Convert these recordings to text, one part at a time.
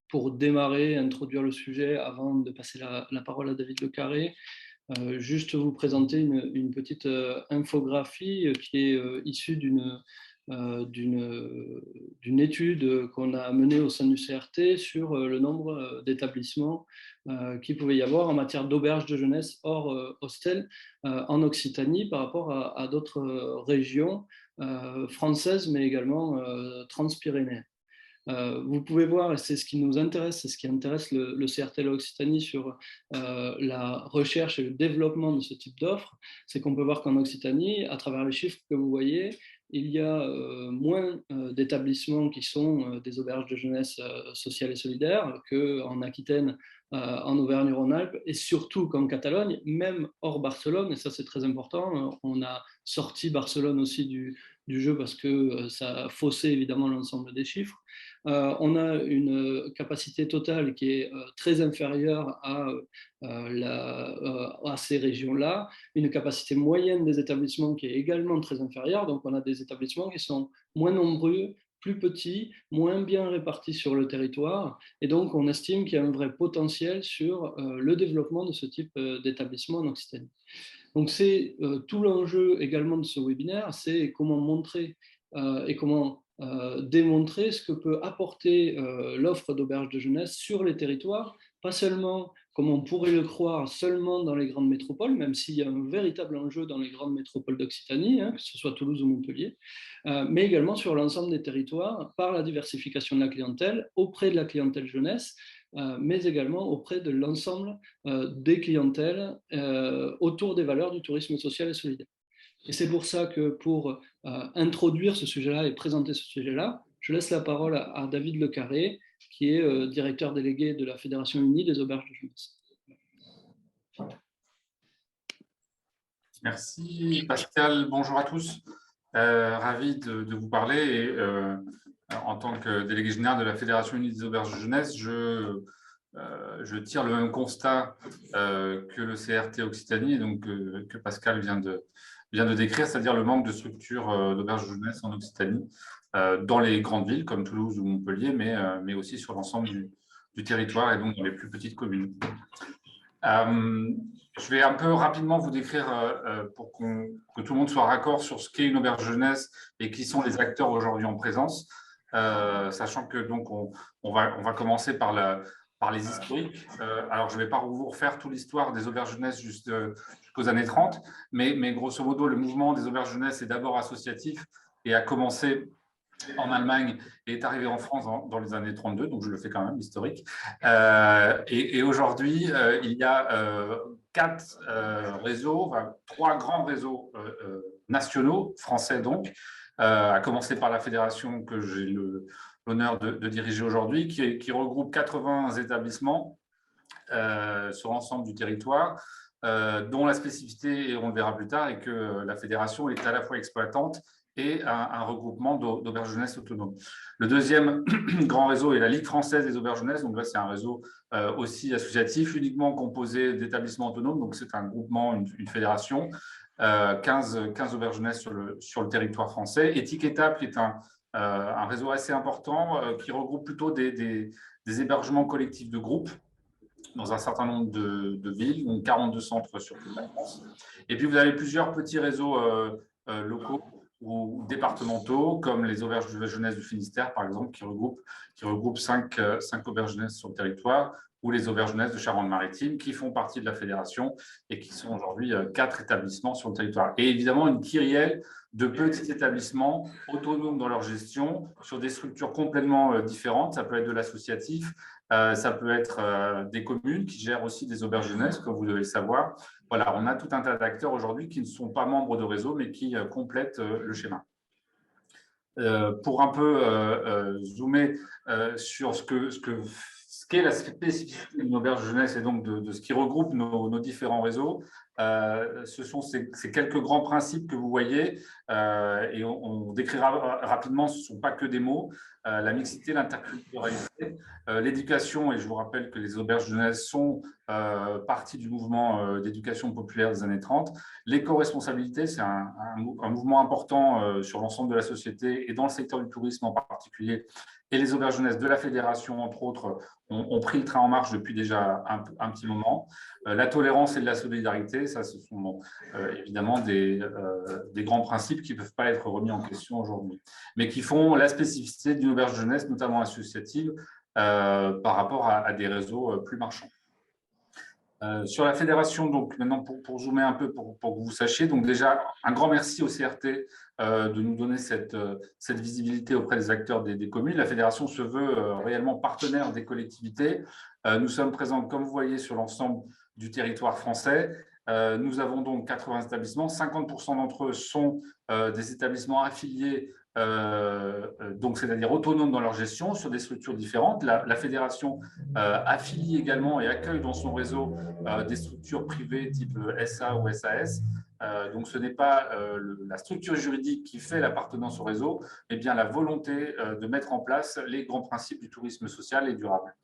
pour démarrer, introduire le sujet avant de passer la parole à David Le Carré, juste vous présenter une petite infographie qui est issue d'une étude qu'on a menée au sein du CRT sur le nombre d'établissements qu'il pouvait y avoir en matière d'auberges de jeunesse hors hostel en Occitanie par rapport à d'autres régions françaises, mais également transpyrénéennes. Vous pouvez voir, et c'est ce qui nous intéresse, c'est ce qui intéresse le CRTL Occitanie sur la recherche et le développement de ce type d'offres, c'est qu'on peut voir qu'en Occitanie, à travers les chiffres que vous voyez, il y a moins d'établissements qui sont des auberges de jeunesse sociale et solidaire qu'en Aquitaine, en Auvergne-Rhône-Alpes, et surtout qu'en Catalogne, même hors Barcelone, et ça c'est très important, on a sorti Barcelone aussi du jeu parce que ça a faussé évidemment l'ensemble des chiffres. On a une capacité totale qui est très inférieure à ces régions-là, une capacité moyenne des établissements qui est également très inférieure. Donc, on a des établissements qui sont moins nombreux, plus petits, moins bien répartis sur le territoire. Et donc, on estime qu'il y a un vrai potentiel sur le développement de ce type d'établissement en Occitanie. Donc, c'est tout l'enjeu également de ce webinaire, c'est comment montrer et comment démontrer ce que peut apporter l'offre d'auberges de jeunesse sur les territoires, pas seulement, comme on pourrait le croire, seulement dans les grandes métropoles, même s'il y a un véritable enjeu dans les grandes métropoles d'Occitanie, que ce soit Toulouse ou Montpellier, mais également sur l'ensemble des territoires par la diversification de la clientèle auprès de la clientèle jeunesse, mais également auprès de l'ensemble des clientèles autour des valeurs du tourisme social et solidaire. Et c'est pour ça que pour introduire ce sujet-là et présenter ce sujet-là, je laisse la parole à David Le Carré, qui est directeur délégué de la Fédération unie des auberges de jeunesse. Merci Pascal, bonjour à tous. Ravi de vous parler. Et, en tant que délégué général de la Fédération unie des auberges de jeunesse, je tire le même constat que le CRT Occitanie, donc que Pascal vient de décrire, c'est-à-dire le manque de structures d'auberges de jeunesse en Occitanie, dans les grandes villes comme Toulouse ou Montpellier, mais aussi sur l'ensemble du territoire et donc dans les plus petites communes. Je vais un peu rapidement vous décrire pour que tout le monde soit raccord sur ce qu'est une auberge jeunesse et qui sont les acteurs aujourd'hui en présence, sachant que donc on va commencer par les historiques. Alors, je ne vais pas vous refaire toute l'histoire des auberges jeunesse jusqu'aux années 30, mais grosso modo, le mouvement des auberges jeunesse est d'abord associatif et a commencé en Allemagne et est arrivé en France dans les années 32, donc je le fais quand même, historique. Et aujourd'hui, il y a 4 réseaux, enfin, 3 grands réseaux nationaux, français donc, à commencer par la fédération que j'ai l'honneur de diriger aujourd'hui, qui regroupe 80 établissements sur l'ensemble du territoire, dont la spécificité, et on le verra plus tard, est que la fédération est à la fois exploitante et un regroupement d'auberges jeunesse autonomes. Le deuxième grand réseau est la Ligue française des auberges jeunesse. Donc là, c'est un réseau aussi associatif, uniquement composé d'établissements autonomes. Donc c'est un groupement, une fédération, 15 auberges jeunesse sur le territoire français. Etiquetable, qui est un réseau assez important, qui regroupe plutôt des hébergements collectifs de groupes dans un certain nombre de villes, donc 42 centres sur toute la France. Et puis, vous avez plusieurs petits réseaux locaux ou départementaux, comme les auberges de jeunesse du Finistère, par exemple, qui regroupent 5 auberges jeunesse sur le territoire, ou les auberges jeunesse de Charente-Maritime, qui font partie de la fédération et qui sont aujourd'hui 4 établissements sur le territoire. Et évidemment, une kyrielle de petits établissements autonomes dans leur gestion, sur des structures complètement différentes. Ça peut être de l'associatif, ça peut être des communes qui gèrent aussi des auberges jeunesse, comme vous devez le savoir. Voilà, on a tout un tas d'acteurs aujourd'hui qui ne sont pas membres de réseau, mais qui complètent le schéma. Pour un peu zoomer sur ce qu'est la spécificité d'une auberge jeunesse et donc de ce qui regroupe nos différents réseaux, ce sont ces quelques grands principes que vous voyez, et on décrira rapidement, ce ne sont pas que des mots. La mixité, l'interculturalité, l'éducation, et je vous rappelle que les auberges jeunesse sont partie du mouvement d'éducation populaire des années 30. L'éco-responsabilité, c'est un mouvement important sur l'ensemble de la société et dans le secteur du tourisme en particulier, et les auberges jeunesse de la fédération, entre autres, ont pris le train en marche depuis déjà un petit moment. La tolérance et de la solidarité, ça, ce sont évidemment des grands principes qui ne peuvent pas être remis en question aujourd'hui, mais qui font la spécificité d'une auberge jeunesse, notamment associative, par rapport à des réseaux plus marchands. Sur la fédération, donc maintenant pour zoomer un peu, pour que vous sachiez, donc déjà un grand merci au CRT de nous donner cette visibilité auprès des acteurs des communes. La fédération se veut réellement partenaire des collectivités. Nous sommes présents, comme vous voyez, sur l'ensemble du territoire français. Nous avons donc 80 établissements, 50% d'entre eux sont des établissements affiliés, donc c'est-à-dire autonomes dans leur gestion sur des structures différentes. La fédération affilie également et accueille dans son réseau des structures privées type SA ou SAS. Donc ce n'est pas la structure juridique qui fait l'appartenance au réseau, mais bien la volonté de mettre en place les grands principes du tourisme social et durable.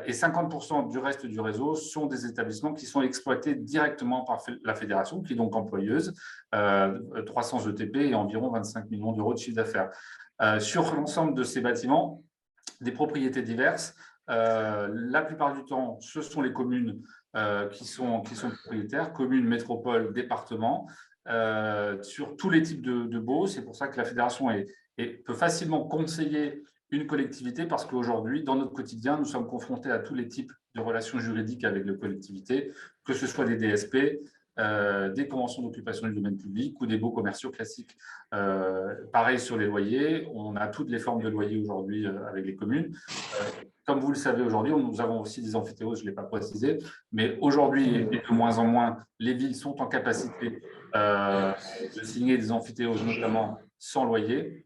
Et 50% du reste du réseau sont des établissements qui sont exploités directement par la fédération, qui est donc employeuse, 300 ETP et environ 25 millions d'euros de chiffre d'affaires. Sur l'ensemble de ces bâtiments, des propriétés diverses. La plupart du temps, ce sont les communes qui sont propriétaires, communes, métropoles, départements, sur tous les types de baux. C'est pour ça que la fédération peut facilement conseiller une collectivité, parce qu'aujourd'hui, dans notre quotidien, nous sommes confrontés à tous les types de relations juridiques avec les collectivités, que ce soit des DSP, des conventions d'occupation du domaine public ou des baux commerciaux classiques. Pareil sur les loyers, on a toutes les formes de loyers aujourd'hui avec les communes. Comme vous le savez aujourd'hui, nous avons aussi des amphithéoses, je ne l'ai pas précisé, mais aujourd'hui, et de moins en moins, les villes sont en capacité de signer des amphithéoses, notamment sans loyer.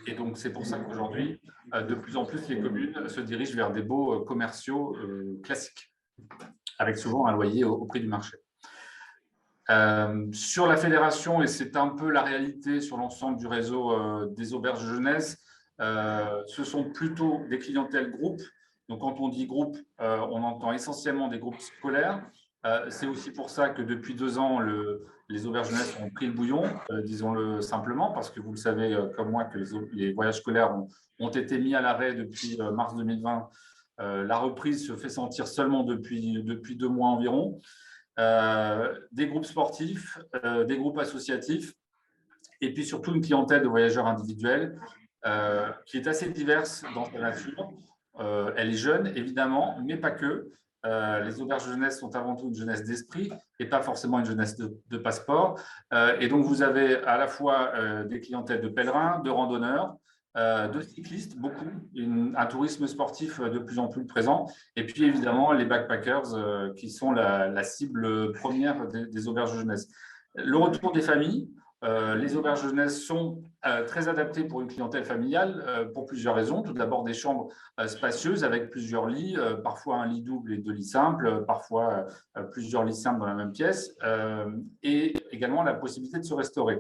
Et donc, c'est pour ça qu'aujourd'hui, de plus en plus, les communes se dirigent vers des baux commerciaux classiques, avec souvent un loyer au prix du marché. Sur la fédération, et c'est un peu la réalité sur l'ensemble du réseau des auberges jeunesse, ce sont plutôt des clientèles groupes. Donc, quand on dit groupe, on entend essentiellement des groupes scolaires. C'est aussi pour ça que depuis 2 ans, les auberges jeunesse ont pris le bouillon, disons-le simplement, parce que vous le savez comme moi que les voyages scolaires ont été mis à l'arrêt depuis mars 2020. La reprise se fait sentir seulement depuis 2 mois environ. Des groupes sportifs, des groupes associatifs, et puis surtout une clientèle de voyageurs individuels qui est assez diverse dans sa nature. Elle est jeune, évidemment, mais pas que. Les auberges jeunesse sont avant tout une jeunesse d'esprit et pas forcément une jeunesse de passeport. Et donc, vous avez à la fois des clientèles de pèlerins, de randonneurs, de cyclistes, beaucoup, un tourisme sportif de plus en plus présent, et puis évidemment les backpackers qui sont la cible première des auberges jeunesse. Le retour des familles. Les auberges jeunesse sont très adaptées pour une clientèle familiale pour plusieurs raisons. Tout d'abord, des chambres spacieuses avec plusieurs lits, parfois un lit double et 2 lits simples, parfois plusieurs lits simples dans la même pièce, et également la possibilité de se restaurer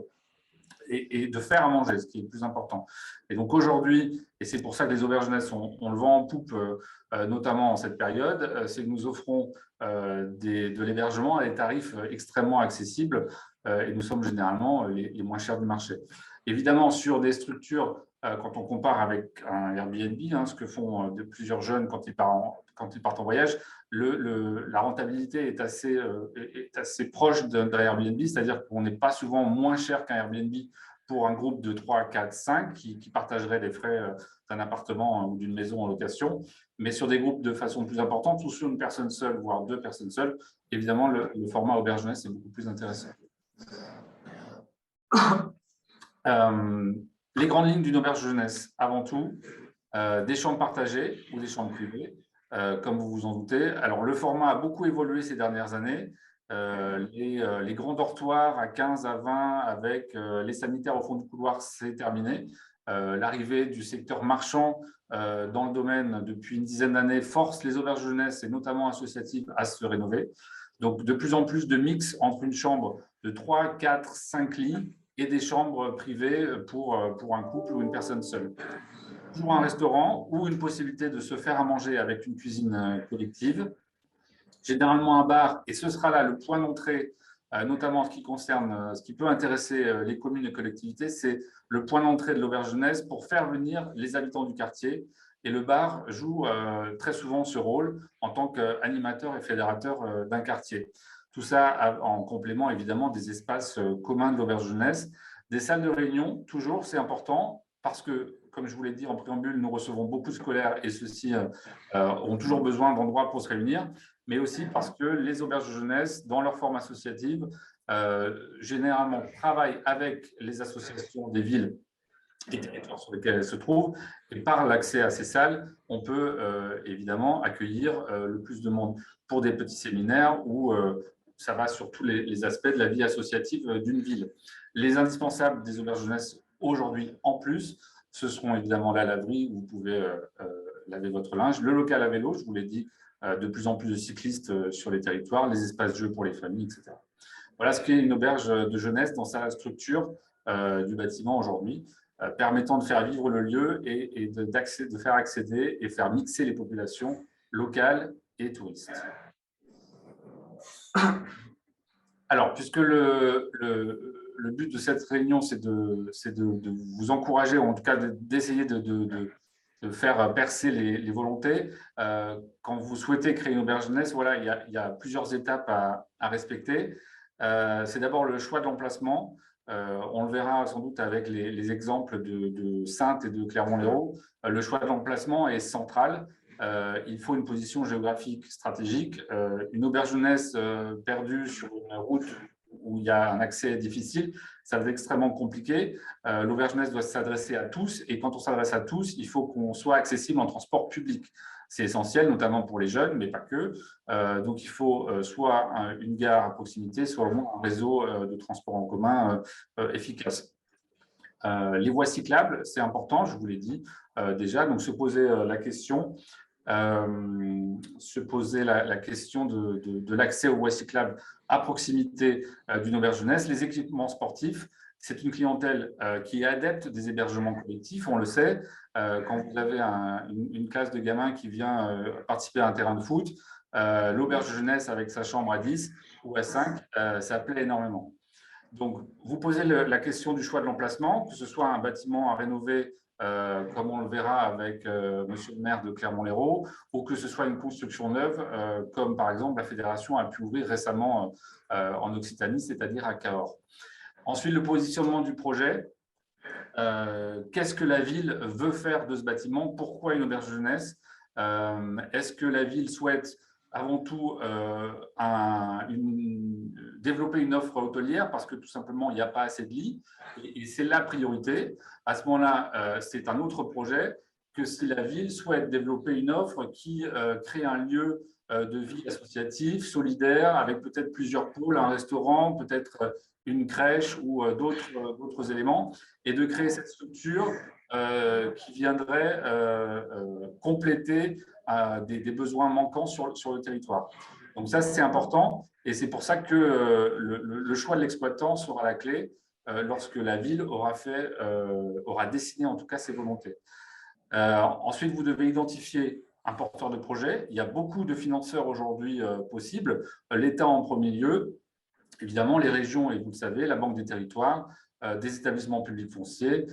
et de faire à manger, ce qui est le plus important. Et donc aujourd'hui, et c'est pour ça que les auberges jeunesse, on le vend en poupe, notamment en cette période, c'est que nous offrons de l'hébergement à des tarifs extrêmement accessibles et nous sommes généralement les moins chers du marché. Évidemment, sur des structures, quand on compare avec un Airbnb, ce que font plusieurs jeunes quand ils partent en voyage, la rentabilité est assez proche d'un Airbnb, c'est-à-dire qu'on n'est pas souvent moins cher qu'un Airbnb pour un groupe de 3, 4, 5 qui partagerait les frais d'un appartement ou d'une maison en location. Mais sur des groupes de façon plus importante ou sur une personne seule, voire 2 personnes seules, évidemment, le format auberge jeunesse est beaucoup plus intéressant. Les grandes lignes d'une auberge jeunesse, avant tout, des chambres partagées ou des chambres privées, comme vous vous en doutez. Alors, le format a beaucoup évolué ces dernières années. Les grands dortoirs à 15 à 20 avec les sanitaires au fond du couloir, c'est terminé. L'arrivée du secteur marchand dans le domaine depuis une dizaine d'années force les auberges jeunesse et notamment associatives à se rénover. Donc, de plus en plus de mix entre une chambre de 3, 4, 5 lits et des chambres privées pour un couple ou une personne seule. Pour un restaurant ou une possibilité de se faire à manger avec une cuisine collective. Généralement un bar, et ce sera là le point d'entrée notamment en ce qui concerne ce qui peut intéresser les communes et collectivités, c'est le point d'entrée de l'auberge jeunesse pour faire venir les habitants du quartier. Et le bar joue très souvent ce rôle en tant qu'animateur et fédérateur d'un quartier. Tout ça en complément évidemment des espaces communs de l'auberge jeunesse. Des salles de réunion, toujours, c'est important parce que, comme je vous l'ai dit en préambule, nous recevons beaucoup de scolaires et ceux-ci ont toujours besoin d'endroits pour se réunir, mais aussi parce que les auberges de jeunesse, dans leur forme associative, généralement travaillent avec les associations des villes et territoires sur lesquels elles se trouvent. Et par l'accès à ces salles, on peut évidemment accueillir le plus de monde pour des petits séminaires où ça va sur tous les aspects de la vie associative d'une ville. Les indispensables des auberges jeunesse aujourd'hui en plus, ce seront évidemment la laverie où vous pouvez laver votre linge, le local à vélo, je vous l'ai dit, de plus en plus de cyclistes sur les territoires, les espaces de jeux pour les familles, etc. Voilà ce qu'est une auberge de jeunesse dans sa structure du bâtiment aujourd'hui, permettant de faire vivre le lieu et de faire accéder et faire mixer les populations locales et touristes. Alors, puisque le but de cette réunion, c'est de vous encourager, ou en tout cas d'essayer de faire percer les volontés, quand vous souhaitez créer une auberge jeunesse, voilà, il y a plusieurs étapes à respecter. C'est d'abord le choix de l'emplacement. On le verra sans doute avec les exemples de Saintes et de Clermont-Lérault. Le choix de l'emplacement est central. Il faut une position géographique stratégique. Une auberge jeunesse perdue sur une route où il y a un accès difficile, ça va être extrêmement compliqué. L'auberge jeunesse doit s'adresser à tous, et quand on s'adresse à tous, il faut qu'on soit accessible en transport public. C'est essentiel, notamment pour les jeunes, mais pas que. Donc, il faut soit une gare à proximité, soit au moins un réseau de transport en commun efficace. Les voies cyclables, c'est important, je vous l'ai dit déjà. Donc, se poser la question de l'accès aux voies cyclables à proximité d'une auberge jeunesse. Les équipements sportifs, c'est une clientèle qui est adepte des hébergements collectifs, on le sait. Quand vous avez une classe de gamins qui vient participer à un terrain de foot, l'auberge jeunesse avec sa chambre à 10 ou à 5, ça plaît énormément. Donc, vous posez la question du choix de l'emplacement, que ce soit un bâtiment à rénover, comme on le verra avec Monsieur le maire de Clermont-Lérault, ou que ce soit une construction neuve, comme par exemple la Fédération a pu ouvrir récemment en Occitanie, c'est-à-dire à Cahors. Ensuite, le positionnement du projet. Qu'est-ce que la ville veut faire de ce bâtiment? Pourquoi une auberge jeunesse? Est-ce que la ville souhaite avant tout développer une offre hôtelière parce que tout simplement il n'y a pas assez de lits, et c'est la priorité? À ce moment-là, c'est un autre projet que si la ville souhaite développer une offre qui crée un lieu de vie associative, solidaire, avec peut-être plusieurs pôles, un restaurant, peut-être une crèche ou d'autres éléments, et de créer cette structure qui viendrait compléter des besoins manquants sur le territoire. Donc ça, c'est important, et c'est pour ça que le choix de l'exploitant sera la clé lorsque la ville aura dessiné en tout cas ses volontés. Ensuite, vous devez identifier un porteur de projet. Il y a beaucoup de financeurs aujourd'hui possibles. L'État en premier lieu, évidemment les régions, et vous le savez, la Banque des territoires, des établissements publics fonciers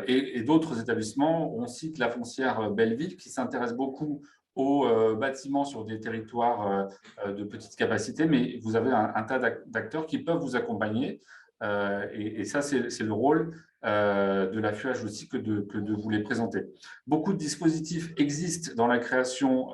et d'autres établissements. On cite la foncière Belleville qui s'intéresse beaucoup aux bâtiments sur des territoires de petite capacité, mais vous avez un tas d'acteurs qui peuvent vous accompagner. Et ça, c'est le rôle de la FUH aussi que de vous les présenter. Beaucoup de dispositifs existent dans la création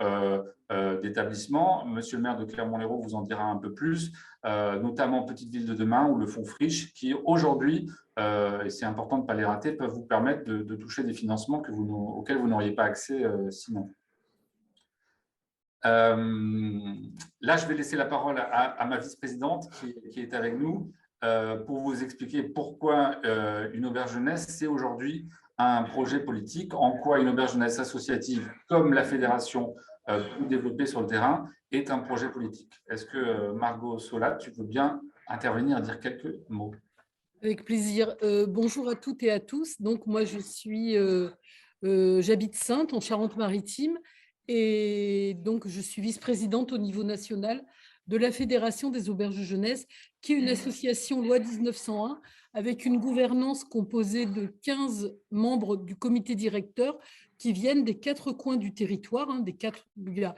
d'établissements. Monsieur le maire de Clermont-Lérault vous en dira un peu plus, notamment Petite Ville de demain ou le fonds Friche, qui aujourd'hui, et c'est important de ne pas les rater, peuvent vous permettre de toucher des financements auxquels vous n'auriez pas accès sinon. Là, je vais laisser la parole à ma vice-présidente qui est avec nous pour vous expliquer pourquoi une auberge jeunesse, c'est aujourd'hui un projet politique, en quoi une auberge jeunesse associative, comme la fédération peut développer sur le terrain, est un projet politique. Est-ce que Margot Solat, tu veux bien intervenir et dire quelques mots? Avec plaisir. Bonjour à toutes et à tous. Donc, moi, j'habite Saintes, en Charente-Maritime, et donc je suis vice-présidente au niveau national de la Fédération des auberges de jeunesse, qui est une association loi 1901 avec une gouvernance composée de 15 membres du comité directeur qui viennent des 4 coins du territoire. Il y a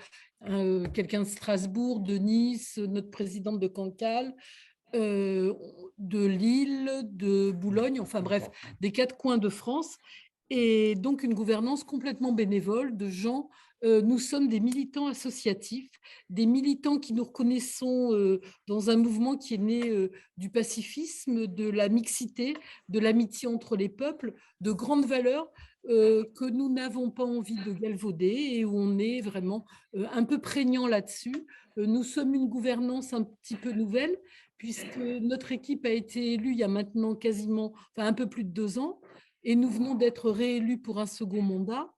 quelqu'un de Strasbourg, de Nice, notre présidente de Cancale, de Lille, de Boulogne, enfin bref, des 4 coins de France. Et donc une gouvernance complètement bénévole de gens. Nous sommes des militants associatifs, des militants qui nous reconnaissons dans un mouvement qui est né du pacifisme, de la mixité, de l'amitié entre les peuples, de grandes valeurs que nous n'avons pas envie de galvauder et où on est vraiment un peu prégnant là-dessus. Nous sommes une gouvernance un petit peu nouvelle puisque notre équipe a été élue il y a maintenant un peu plus de 2 ans et nous venons d'être réélus pour un second mandat.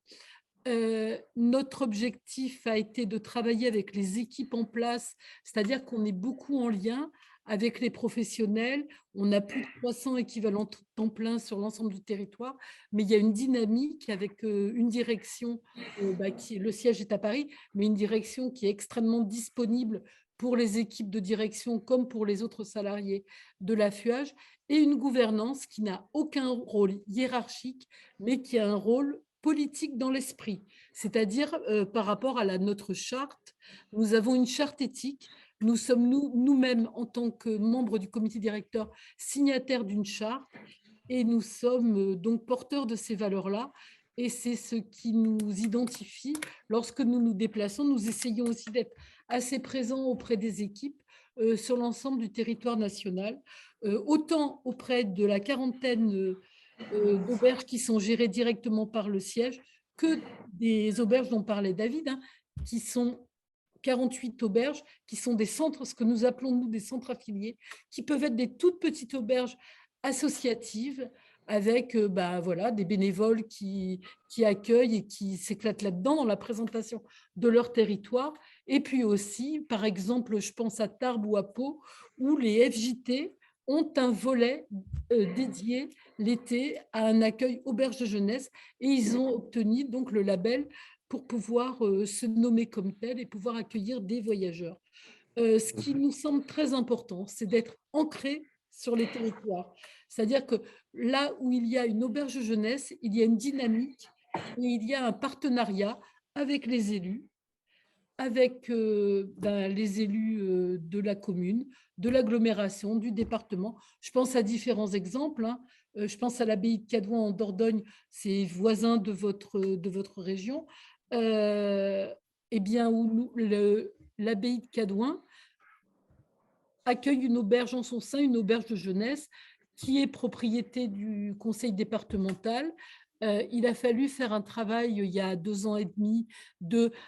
Notre objectif a été de travailler avec les équipes en place, c'est-à-dire qu'on est beaucoup en lien avec les professionnels. On a plus de 300 équivalents temps plein sur l'ensemble du territoire, mais il y a une dynamique avec une direction, le siège est à Paris, mais une direction qui est extrêmement disponible pour les équipes de direction comme pour les autres salariés de l'AFUAGE, et une gouvernance qui n'a aucun rôle hiérarchique, mais qui a un rôle politique dans l'esprit, c'est-à-dire par rapport à notre charte. Nous avons une charte éthique. Nous sommes nous-mêmes, en tant que membres du comité directeur, signataires d'une charte et nous sommes donc porteurs de ces valeurs-là. Et c'est ce qui nous identifie lorsque nous nous déplaçons. Nous essayons aussi d'être assez présents auprès des équipes sur l'ensemble du territoire national, autant auprès de la quarantaine d'auberges qui sont gérées directement par le siège que des auberges dont parlait David, qui sont 48 auberges, qui sont des centres, ce que nous appelons nous des centres affiliés, qui peuvent être des toutes petites auberges associatives avec des bénévoles qui accueillent et qui s'éclatent là-dedans dans la présentation de leur territoire. Et puis aussi, par exemple, je pense à Tarbes ou à Pau, où les FJT ont un volet dédié l'été à un accueil auberge de jeunesse et ils ont obtenu donc le label pour pouvoir se nommer comme tel et pouvoir accueillir des voyageurs. Ce qui nous semble très important, c'est d'être ancré sur les territoires. C'est-à-dire que là où il y a une auberge de jeunesse, il y a une dynamique et il y a un partenariat avec les élus, avec les élus de la commune, de l'agglomération, du département. Je pense à différents exemples. Je pense à l'abbaye de Cadouin en Dordogne, c'est voisin de votre région. Où l'abbaye de Cadouin accueille une auberge en son sein, une auberge de jeunesse, qui est propriété du conseil départemental. Il a fallu faire un travail il y a 2 ans et demi,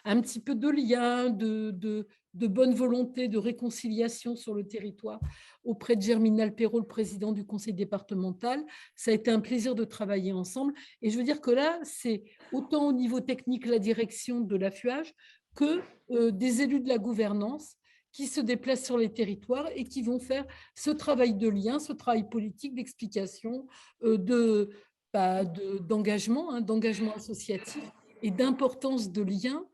un petit peu de lien, de bonne volonté, de réconciliation sur le territoire auprès de Germinal Perrault, le président du conseil départemental. Ça a été un plaisir de travailler ensemble. Et je veux dire que là, c'est autant au niveau technique la direction de l'AFUAGE que des élus de la gouvernance qui se déplacent sur les territoires et qui vont faire ce travail de lien, ce travail politique, d'explication, d'engagement associatif et d'importance de lien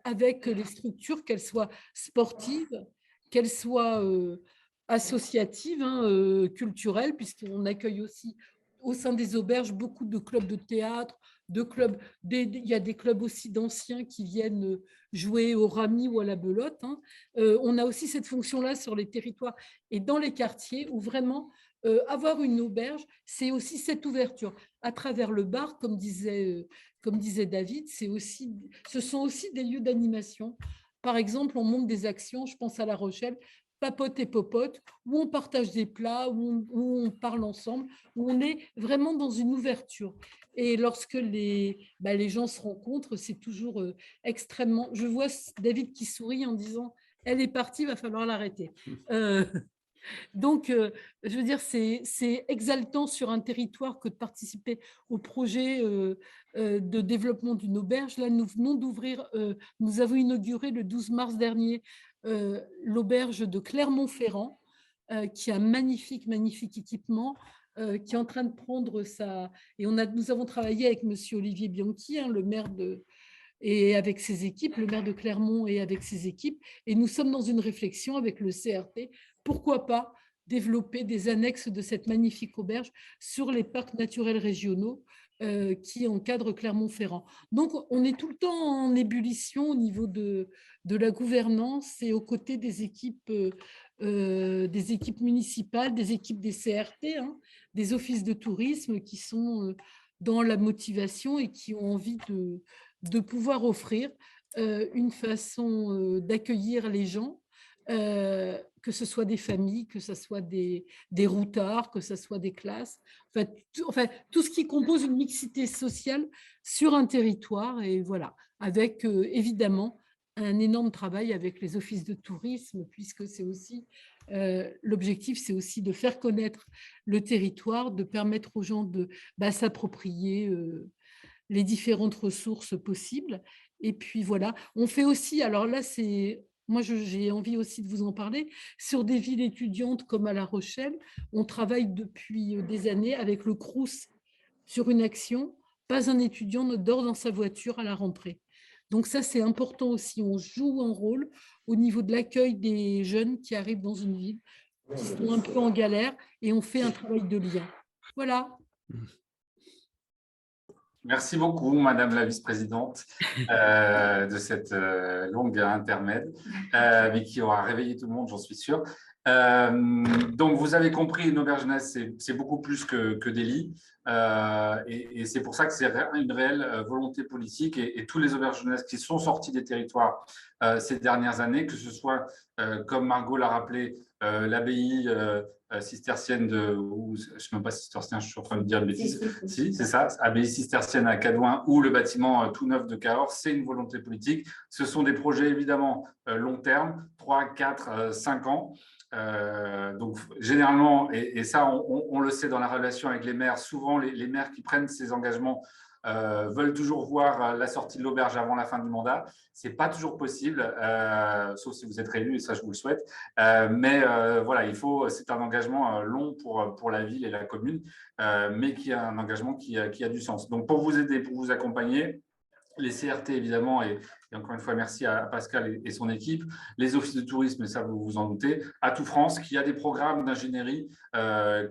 avec les structures, qu'elles soient sportives, qu'elles soient associatives, culturelles, puisqu'on accueille aussi au sein des auberges beaucoup de clubs de théâtre, il y a des clubs aussi d'anciens qui viennent jouer au rami ou à la belote. On a aussi cette fonction-là sur les territoires et dans les quartiers où vraiment avoir une auberge, c'est aussi cette ouverture à travers le bar, comme disait David, ce sont aussi des lieux d'animation. Par exemple, on monte des actions, je pense à La Rochelle, Papote et Popote, où on partage des plats, où on parle ensemble, où on est vraiment dans une ouverture. Et lorsque les gens se rencontrent, c'est toujours extrêmement… Je vois David qui sourit en disant « Elle est partie, il va falloir l'arrêter ». Donc, je veux dire, c'est exaltant sur un territoire que de participer au projet de développement d'une auberge. Là, nous venons d'ouvrir, nous avons inauguré le 12 mars dernier l'auberge de Clermont-Ferrand, qui a un magnifique équipement, qui est en train de prendre sa… Et nous avons travaillé avec monsieur Olivier Bianchi, le maire et avec ses équipes, le maire de Clermont et avec ses équipes. Et nous sommes dans une réflexion avec le CRT. Pourquoi pas développer des annexes de cette magnifique auberge sur les parcs naturels régionaux qui encadrent Clermont-Ferrand. Donc, on est tout le temps en ébullition au niveau de la gouvernance et aux côtés des équipes municipales, des équipes des CRT, hein, des offices de tourisme qui sont dans la motivation et qui ont envie de pouvoir offrir une façon d'accueillir les gens, que ce soit des familles, que ce soit des routards, que ce soit des classes, enfin, tout ce qui compose une mixité sociale sur un territoire. Et voilà, avec évidemment un énorme travail avec les offices de tourisme, puisque c'est aussi l'objectif, c'est aussi de faire connaître le territoire, de permettre aux gens de s'approprier les différentes ressources possibles. Et puis voilà, on fait aussi, alors là, moi, j'ai envie aussi de vous en parler, sur des villes étudiantes comme à La Rochelle, on travaille depuis des années avec le Crous sur une action, pas un étudiant ne dort dans sa voiture à la rentrée. Donc ça, c'est important aussi, on joue un rôle au niveau de l'accueil des jeunes qui arrivent dans une ville, qui sont un peu en galère, et on fait un travail de lien. Voilà. Merci beaucoup, Madame la vice-présidente, de cette longue intermède, mais qui aura réveillé tout le monde, j'en suis sûr. Donc, vous avez compris, une auberge jeunesse, c'est beaucoup plus que des lits. Et c'est pour ça que c'est une réelle volonté politique. Et tous les auberges jeunesse qui sont sortis des territoires ces dernières années, que ce soit, comme Margot l'a rappelé, l'abbaye cistercienne ou je ne sais même pas cistercien, je suis en train de dire une bêtise. Si, c'est ça, abbaye cistercienne à Cadouin ou le bâtiment tout neuf de Cahors, c'est une volonté politique. Ce sont des projets évidemment long terme, 3, 4, 5 ans. Donc généralement, et ça on le sait dans la relation avec les maires, souvent les maires qui prennent ces engagements veulent toujours voir la sortie de l'auberge avant la fin du mandat. C'est pas toujours possible, sauf si vous êtes réélu, et ça je vous le souhaite. Mais voilà, c'est un engagement long pour la ville et la commune, mais qui a un engagement qui a du sens. Donc pour vous aider, pour vous accompagner, les CRT évidemment, et encore une fois merci à Pascal et son équipe, les offices de tourisme, et ça vous vous en doutez, Atout France, qui a des programmes d'ingénierie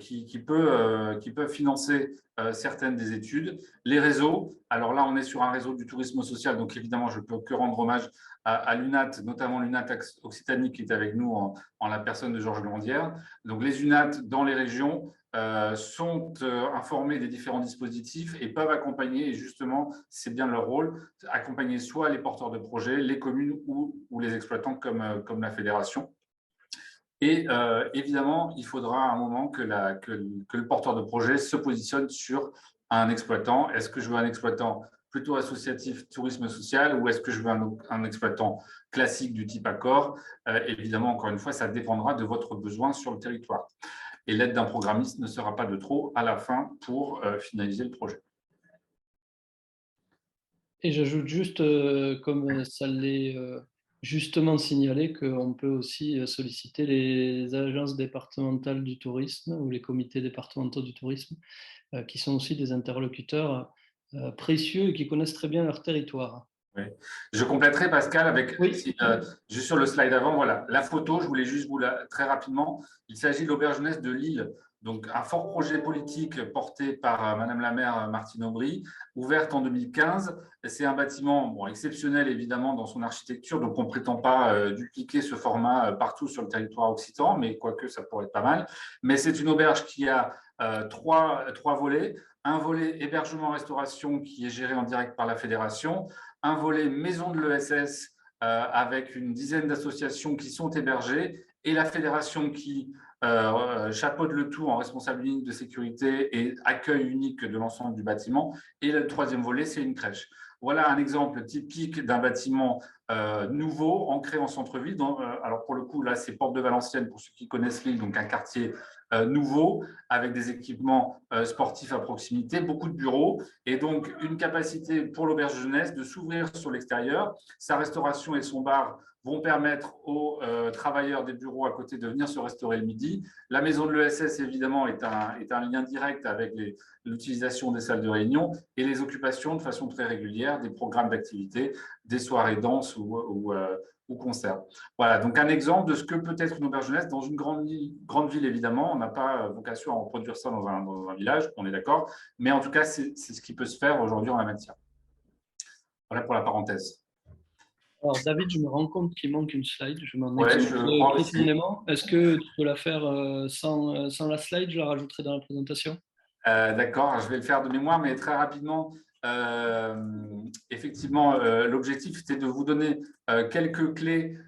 qui peuvent financer certaines des études, les réseaux. Alors là, on est sur un réseau du tourisme social, donc évidemment, je ne peux que rendre hommage à l'UNAT, notamment l'UNAT Occitanie qui est avec nous en la personne de Georges Landière. Donc les UNAT dans les régions sont informés des différents dispositifs et peuvent accompagner, et justement, c'est bien leur rôle, accompagner soit les porteurs de projets, les communes ou les exploitants comme la fédération. Et évidemment, il faudra à un moment que le porteur de projet se positionne sur un exploitant. Est-ce que je veux un exploitant plutôt associatif, tourisme social, ou est-ce que je veux un exploitant classique du type accord? Évidemment, encore une fois, ça dépendra de votre besoin sur le territoire. Et l'aide d'un programmiste ne sera pas de trop à la fin pour finaliser le projet. Et j'ajoute juste, comme ça l'est justement signalé, qu'on peut aussi solliciter les agences départementales du tourisme ou les comités départementaux du tourisme, qui sont aussi des interlocuteurs précieux et qui connaissent très bien leur territoire. Oui. Je compléterai, Pascal, avec, oui. Juste sur le slide avant, voilà, la photo, je voulais juste vous la très rapidement. Il s'agit de l'auberge jeunesse de Lille, donc un fort projet politique porté par Madame la maire Martine Aubry, ouverte en 2015. C'est un bâtiment exceptionnel, évidemment, dans son architecture, donc on ne prétend pas dupliquer ce format partout sur le territoire occitan, mais quoique ça pourrait être pas mal. Mais c'est une auberge qui a trois volets. Un volet hébergement-restauration qui est géré en direct par la fédération, un volet maison de l'ESS avec une dizaine d'associations qui sont hébergées et la fédération qui chapeaute le tout en responsabilité unique de sécurité et accueil unique de l'ensemble du bâtiment. Et le troisième volet, c'est une crèche. Voilà un exemple typique d'un bâtiment nouveau, ancré en centre-ville. Alors pour le coup, là, c'est Porte de Valenciennes, pour ceux qui connaissent l'île, donc un quartier nouveau, avec des équipements sportifs à proximité, beaucoup de bureaux, et donc une capacité pour l'auberge jeunesse de s'ouvrir sur l'extérieur. Sa restauration et son bar vont permettre aux travailleurs des bureaux à côté de venir se restaurer le midi. La maison de l'ESS, évidemment, est un lien direct avec l'utilisation des salles de réunion et les occupations de façon très régulière des programmes d'activité, des soirées danse ou concerts. Voilà, donc un exemple de ce que peut être une auberge jeunesse dans une grande ville, évidemment. On n'a pas vocation à reproduire ça dans un village, on est d'accord, mais en tout cas, c'est ce qui peut se faire aujourd'hui en la matière. Voilà pour la parenthèse. Alors, David, je me rends compte qu'il manque une slide. Je m'en Ouais, excuse je crois aussi. profondément. Est-ce que tu peux la faire sans la slide? Je la rajouterai dans la présentation. D'accord, je vais le faire de mémoire, mais très rapidement. Effectivement, l'objectif était de vous donner quelques clés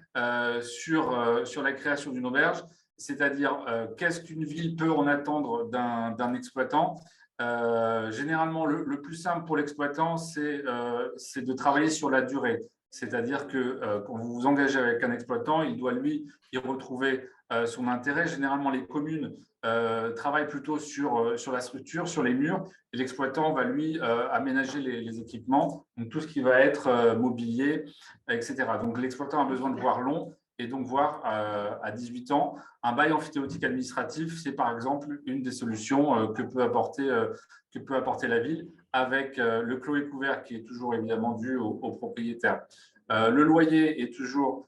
sur la création d'une auberge, c'est-à-dire qu'est-ce qu'une ville peut en attendre d'un exploitant. Généralement, le plus simple pour l'exploitant, c'est de travailler sur la durée. C'est-à-dire que quand vous vous engagez avec un exploitant, il doit, lui, y retrouver son intérêt. Généralement, les communes travaillent plutôt sur la structure, sur les murs, et l'exploitant va, lui, aménager les équipements, donc tout ce qui va être mobilier, etc. Donc, l'exploitant a besoin de voir long, et donc voir à 18 ans. Un bail emphytéotique administratif, c'est par exemple une des solutions que peut apporter la ville, avec le clos et couvert qui est toujours évidemment dû au propriétaire. Le loyer est toujours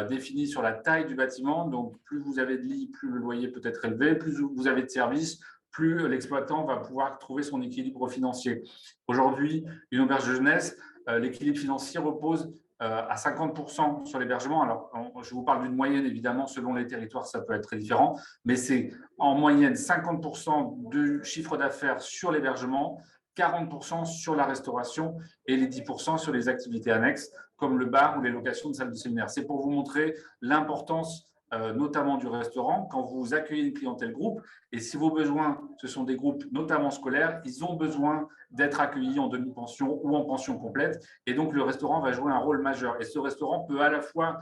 défini sur la taille du bâtiment. Donc, plus vous avez de lits, plus le loyer peut être élevé. Plus vous avez de services, plus l'exploitant va pouvoir trouver son équilibre financier. Aujourd'hui, une auberge de jeunesse, l'équilibre financier repose à 50% sur l'hébergement. Alors, je vous parle d'une moyenne, évidemment, selon les territoires, ça peut être très différent, mais c'est en moyenne 50% de chiffre d'affaires sur l'hébergement, 40% sur la restauration et les 10% sur les activités annexes, comme le bar ou les locations de salles de séminaire. C'est pour vous montrer l'importance notamment du restaurant quand vous accueillez une clientèle groupe. Et si vos besoins, ce sont des groupes notamment scolaires, ils ont besoin d'être accueillis en demi-pension ou en pension complète. Et donc, le restaurant va jouer un rôle majeur. Et ce restaurant peut à la fois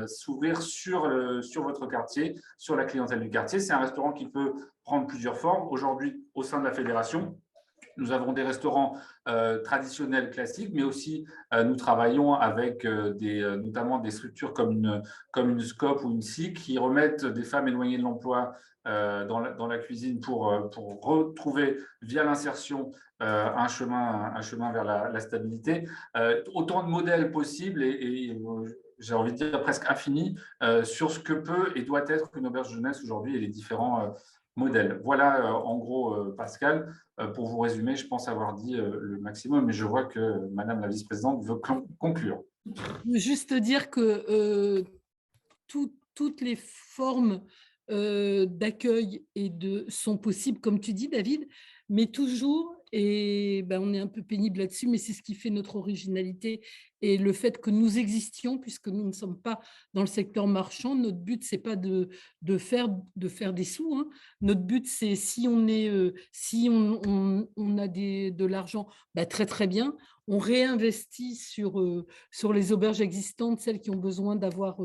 s'ouvrir sur votre quartier, sur la clientèle du quartier. C'est un restaurant qui peut prendre plusieurs formes. Aujourd'hui, au sein de la fédération, nous avons des restaurants traditionnels classiques, mais aussi nous travaillons avec notamment des structures comme une SCOP ou une SIC qui remettent des femmes éloignées de l'emploi dans la cuisine pour retrouver via l'insertion un chemin vers la stabilité. Autant de modèles possibles et j'ai envie de dire presque infinis sur ce que peut et doit être une auberge jeunesse aujourd'hui et les différents modèles. Voilà en gros, Pascal. Pour vous résumer, je pense avoir dit le maximum, mais je vois que Madame la vice-présidente veut conclure. Je veux juste dire que toutes les formes d'accueil sont possibles, comme tu dis, David, mais toujours, et on est un peu pénible là-dessus, mais c'est ce qui fait notre originalité et le fait que nous existions, puisque nous ne sommes pas dans le secteur marchand. Notre but, c'est pas de faire des sous, hein. Notre but, c'est si on a de l'argent, très très bien. On réinvestit sur les auberges existantes, celles qui ont besoin d'avoir.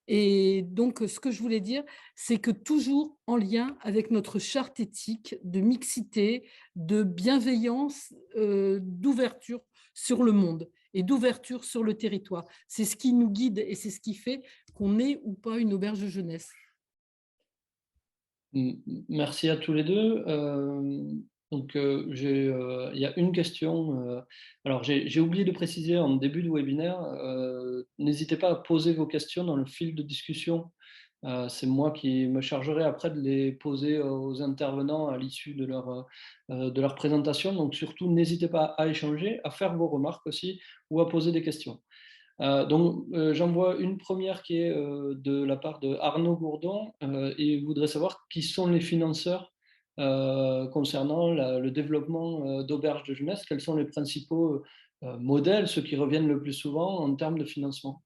Et donc, ce que je voulais dire, c'est que toujours en lien avec notre charte éthique de mixité, de bienveillance, d'ouverture sur le monde et d'ouverture sur le territoire. C'est ce qui nous guide et c'est ce qui fait qu'on est ou pas une auberge de jeunesse. Merci à tous les deux. Donc, il y a une question. Alors, j'ai oublié de préciser en début de webinaire, n'hésitez pas à poser vos questions dans le fil de discussion. C'est moi qui me chargerai après de les poser aux intervenants à l'issue de leur présentation. Donc, surtout, n'hésitez pas à échanger, à faire vos remarques aussi ou à poser des questions. Donc, j'en vois une première qui est de la part de Arnaud Gourdon et voudrait savoir qui sont les financeurs concernant le développement d'auberges de jeunesse. Quels sont les principaux modèles, ceux qui reviennent le plus souvent en termes de financement?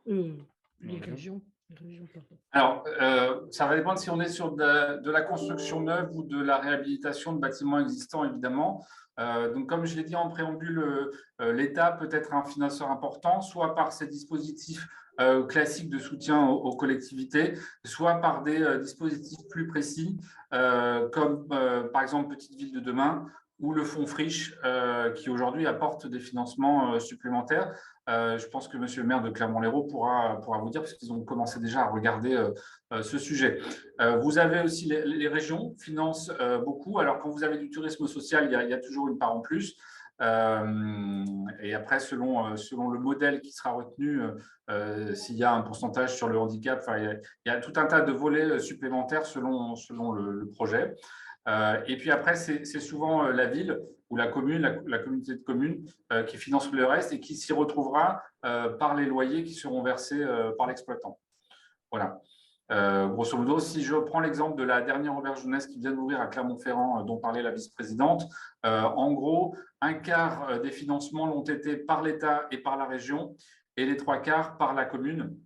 Les régions. Alors, ça va dépendre si on est sur de la construction neuve ou de la réhabilitation de bâtiments existants, évidemment. Donc, comme je l'ai dit en préambule, l'État peut être un financeur important, soit par ses dispositifs classiques de soutien aux collectivités, soit par des dispositifs plus précis, comme par exemple Petite Ville de demain, ou le fonds Friche, qui aujourd'hui apporte des financements supplémentaires. Je pense que monsieur le maire de Clermont-Lérault pourra vous dire, puisqu'ils ont commencé déjà à regarder ce sujet. Vous avez aussi les régions financent beaucoup. Alors, quand vous avez du tourisme social, il y a toujours une part en plus. Et après, selon le modèle qui sera retenu, s'il y a un pourcentage sur le handicap, il y a tout un tas de volets supplémentaires selon le projet. Et puis après, c'est souvent la ville ou la commune, la communauté de communes qui finance le reste et qui s'y retrouvera par les loyers qui seront versés par l'exploitant. Voilà. Grosso modo, si je prends l'exemple de la dernière auberge jeunesse qui vient d'ouvrir à Clermont-Ferrand, dont parlait la vice-présidente, en gros, un quart des financements l'ont été par l'État et par la région, et les trois quarts par la commune.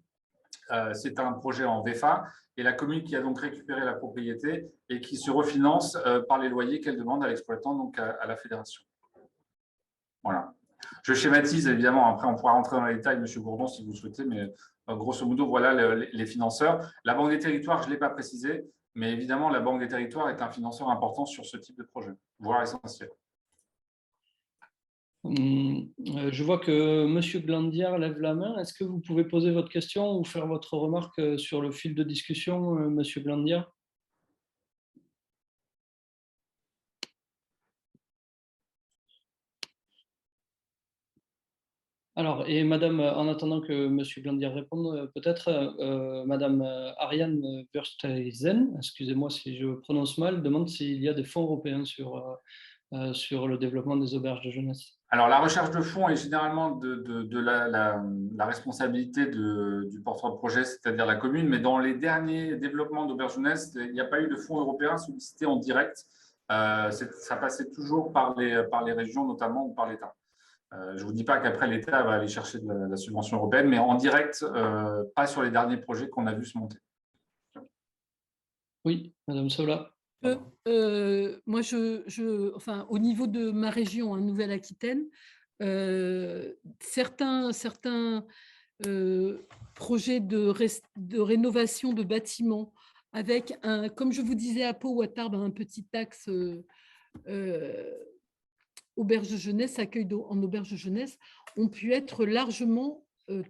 C'est un projet en VFA, et la commune qui a donc récupéré la propriété et qui se refinance par les loyers qu'elle demande à l'exploitant, donc à la fédération. Voilà. Je schématise, évidemment, après on pourra rentrer dans les détails, M. Gourdon, si vous le souhaitez, mais grosso modo, voilà les financeurs. La Banque des Territoires, je ne l'ai pas précisé, mais évidemment, la Banque des Territoires est un financeur important sur ce type de projet, voire essentiel. Je vois que M. Glandiard lève la main. Est-ce que vous pouvez poser votre question ou faire votre remarque sur le fil de discussion, M. Glandiard? Alors, et Madame, en attendant que M. Glandiard réponde, peut-être Madame Ariane Versteisen, excusez-moi si je prononce mal, demande s'il y a des fonds européens sur le développement des auberges de jeunesse. Alors, la recherche de fonds est généralement de la responsabilité du porteur de projet, c'est-à-dire la commune, mais dans les derniers développements d'auberges jeunesse, il n'y a pas eu de fonds européens sollicités en direct. Ça passait toujours par les régions, notamment, ou par l'État. Je ne vous dis pas qu'après, l'État va aller chercher de la subvention européenne, mais en direct, pas sur les derniers projets qu'on a vus se monter. Oui, Madame Sola. Moi, enfin, au niveau de ma région, en Nouvelle-Aquitaine, certains projets de rénovation de bâtiments avec, comme je vous disais, à Pau ou à Tarbes, un petit axe auberge de jeunesse, accueil en auberge de jeunesse, ont pu être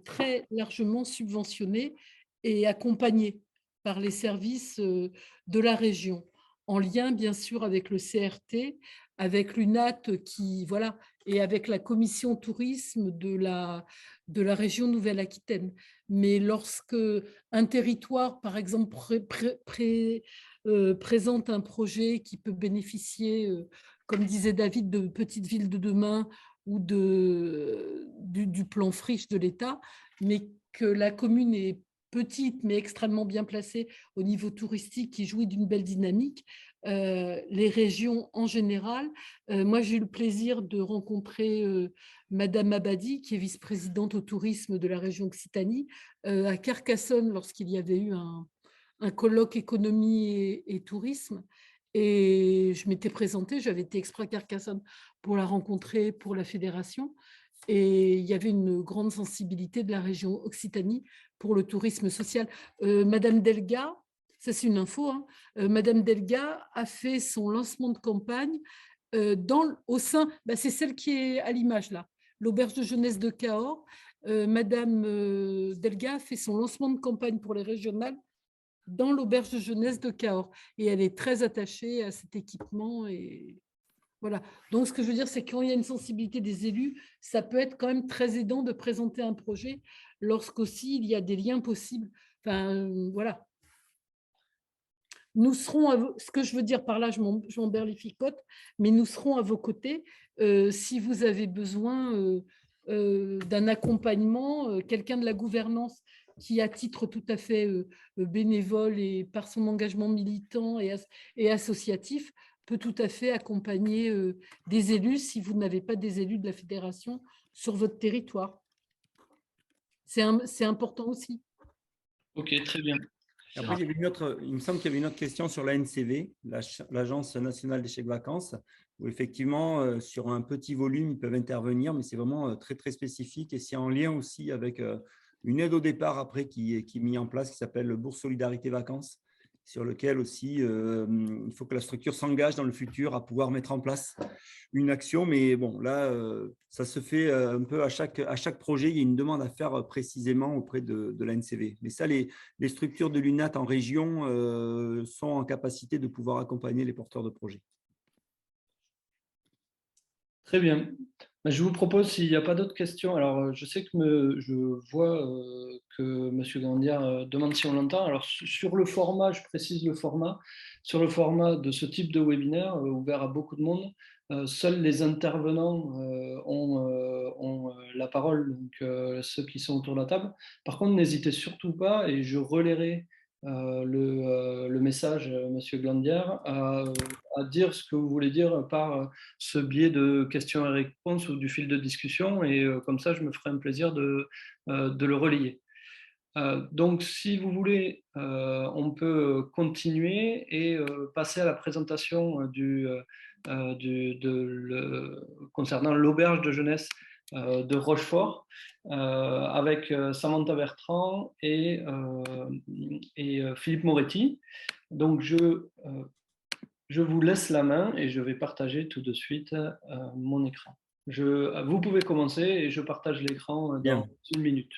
très largement subventionnés et accompagnés par les services de la région, en lien bien sûr avec le CRT, avec l'UNAT voilà, et avec la commission tourisme de la région Nouvelle-Aquitaine. Mais lorsque un territoire, par exemple, présente un projet qui peut bénéficier, comme disait David, de Petite Ville de demain ou du plan Friche de l'État, mais que la commune est petite mais extrêmement bien placée au niveau touristique, qui jouit d'une belle dynamique, les régions en général. Moi, j'ai eu le plaisir de rencontrer Madame Abadi, qui est vice-présidente au tourisme de la région Occitanie, à Carcassonne, lorsqu'il y avait eu un colloque économie et tourisme. Et je m'étais présentée, j'avais été exprès à Carcassonne pour la rencontrer, pour la fédération. Et il y avait une grande sensibilité de la région Occitanie pour le tourisme social. Madame Delga, ça c'est une info, hein, Madame Delga a fait son lancement de campagne au sein, c'est celle qui est à l'image là, l'auberge de jeunesse de Cahors. Madame Delga a fait son lancement de campagne pour les régionales dans l'auberge de jeunesse de Cahors. Et elle est très attachée à cet équipement. Et voilà. Donc, ce que je veux dire, c'est que quand il y a une sensibilité des élus, ça peut être quand même très aidant de présenter un projet lorsqu'aussi il y a des liens possibles. Enfin, voilà. Nous serons, ce que je veux dire par là, je m'emberlificote, mais nous serons à vos côtés si vous avez besoin d'un accompagnement, quelqu'un de la gouvernance qui, à titre tout à fait bénévole et par son engagement militant et associatif, peut tout à fait accompagner des élus si vous n'avez pas des élus de la fédération sur votre territoire. C'est important aussi. Ok, très bien. Après, il me semble qu'il y avait une autre question sur l'ANCV, l'Agence nationale des chèques vacances, où effectivement, sur un petit volume, ils peuvent intervenir, mais c'est vraiment très, très spécifique. Et c'est en lien aussi avec une aide au départ après qui est mise en place, qui s'appelle le Bourse Solidarité Vacances, sur lequel aussi il faut que la structure s'engage dans le futur à pouvoir mettre en place une action. Mais bon, là, ça se fait un peu à chaque projet. Il y a une demande à faire précisément auprès de l'ANCV. Mais ça, les structures de l'UNAT en région sont en capacité de pouvoir accompagner les porteurs de projets. Très bien. Je vous propose, s'il n'y a pas d'autres questions, alors je sais que je vois que M. Grandière demande si on l'entend. Alors sur le format, je précise le format, sur le format de ce type de webinaire ouvert à beaucoup de monde, seuls les intervenants ont la parole, donc ceux qui sont autour de la table. Par contre, n'hésitez surtout pas, et je relayerai le message, Monsieur Glandière, à dire ce que vous voulez dire par ce biais de questions et réponses ou du fil de discussion, et comme ça, je me ferai un plaisir de le relayer. Donc, si vous voulez, on peut continuer et passer à la présentation concernant l'auberge de jeunesse de Rochefort, avec Samantha Bertrand et Philippe Moretti. Donc, je vous laisse la main et je vais partager tout de suite mon écran. Vous pouvez commencer et je partage l'écran dans une minute.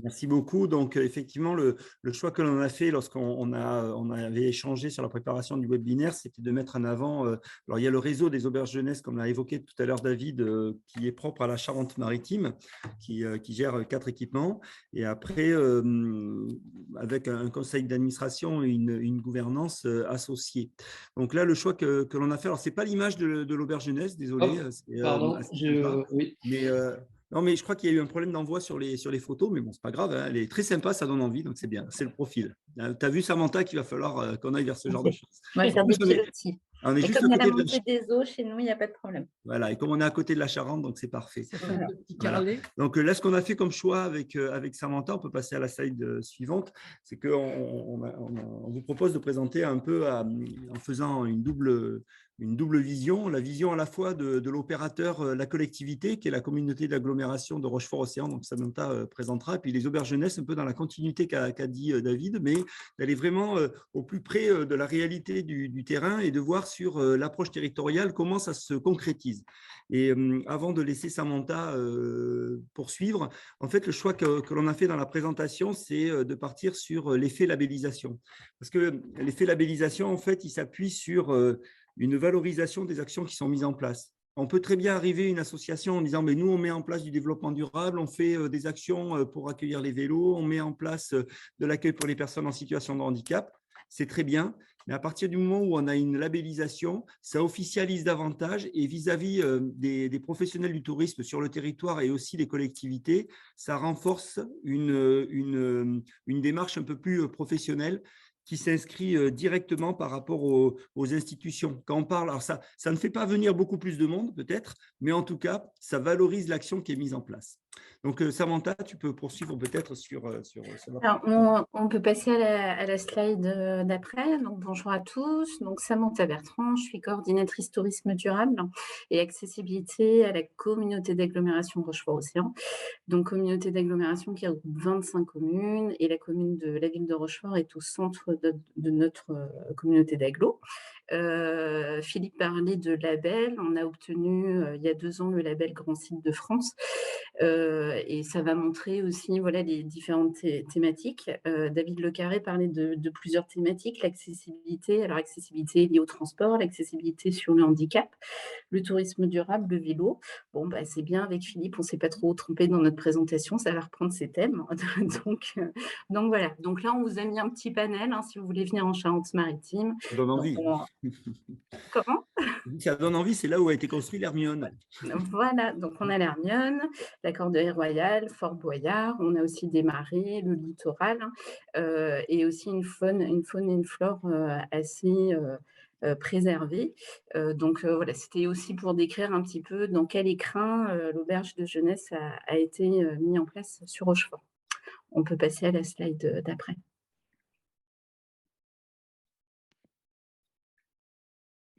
Merci beaucoup. Donc, effectivement, le choix que l'on a fait lorsqu'on avait échangé sur la préparation du webinaire, c'était de mettre en avant, alors il y a le réseau des auberges jeunesse, comme l'a évoqué tout à l'heure David, qui est propre à la Charente-Maritime, qui gère 4 équipements. Et après, avec un conseil d'administration et une gouvernance associée. Donc là, le choix que l'on a fait, alors ce n'est pas l'image de l'auberge jeunesse, désolé. Pardon, oui. Mais non, mais je crois qu'il y a eu un problème d'envoi sur les photos, mais bon, c'est pas grave, hein, elle est très sympa, ça donne envie, donc c'est bien, c'est le profil. Tu as vu, Samantha, qu'il va falloir qu'on aille vers ce genre de choses. Moi, je des pilotis. On est et juste comme il y a la à côté montée des eaux, chez nous, il n'y a pas de problème. Voilà, et comme on est à côté de la Charente, donc c'est parfait. Voilà. Voilà. Donc là, ce qu'on a fait comme choix avec Samantha, on peut passer à la slide suivante, c'est qu'on vous propose de présenter un peu en faisant une double vision, la vision à la fois de l'opérateur, la collectivité, qui est la communauté d'agglomération de Rochefort-Océan, donc Samantha présentera, et puis les auberges jeunesse, un peu dans la continuité qu'a dit David, mais d'aller vraiment au plus près de la réalité du terrain et de voir sur l'approche territoriale comment ça se concrétise. Et avant de laisser Samantha poursuivre, en fait, le choix que l'on a fait dans la présentation, c'est de partir sur l'effet labellisation. Parce que l'effet labellisation, en fait, il s'appuie sur une valorisation des actions qui sont mises en place. On peut très bien arriver à une association en disant mais nous, on met en place du développement durable, on fait des actions pour accueillir les vélos, on met en place de l'accueil pour les personnes en situation de handicap. C'est très bien, mais à partir du moment où on a une labellisation, ça officialise davantage et vis-à-vis des professionnels du tourisme sur le territoire et aussi des collectivités, ça renforce une démarche un peu plus professionnelle qui s'inscrit directement par rapport aux institutions. Quand on parle, alors ça ne fait pas venir beaucoup plus de monde peut-être, mais en tout cas, ça valorise l'action qui est mise en place. Donc, Samantha, tu peux poursuivre peut-être sur Alors, on peut passer à la slide d'après. Donc, bonjour à tous. Donc, Samantha Bertrand, je suis coordinatrice tourisme durable et accessibilité à la communauté d'agglomération Rochefort-Océan. Donc, communauté d'agglomération qui regroupe 25 communes et la commune de la ville de Rochefort est au centre de notre communauté d'agglo. Philippe parlait de label. On a obtenu il y a 2 ans le label Grand Site de France. Et ça va montrer aussi les différentes thématiques. David Lecarré parlait de plusieurs thématiques, l'accessibilité, alors accessibilité liée au transport, l'accessibilité sur le handicap, le tourisme durable, le vélo. Bon, c'est bien avec Philippe, on ne s'est pas trop trompé dans notre présentation, ça va reprendre ces thèmes. donc voilà, donc là on vous a mis un petit panel, si vous voulez venir en Charente-Maritime. Ça donne envie. Comment ? Ça donne envie, c'est là où a été construit l'Hermione. Voilà, donc on a l'Hermione, la Corderie Royale, Fort Boyard, on a aussi des marais, le littoral, et aussi une faune et une flore assez préservée. Donc voilà, c'était aussi pour décrire un petit peu dans quel écrin l'auberge de jeunesse a été mis en place sur Rochefort. On peut passer à la slide d'après.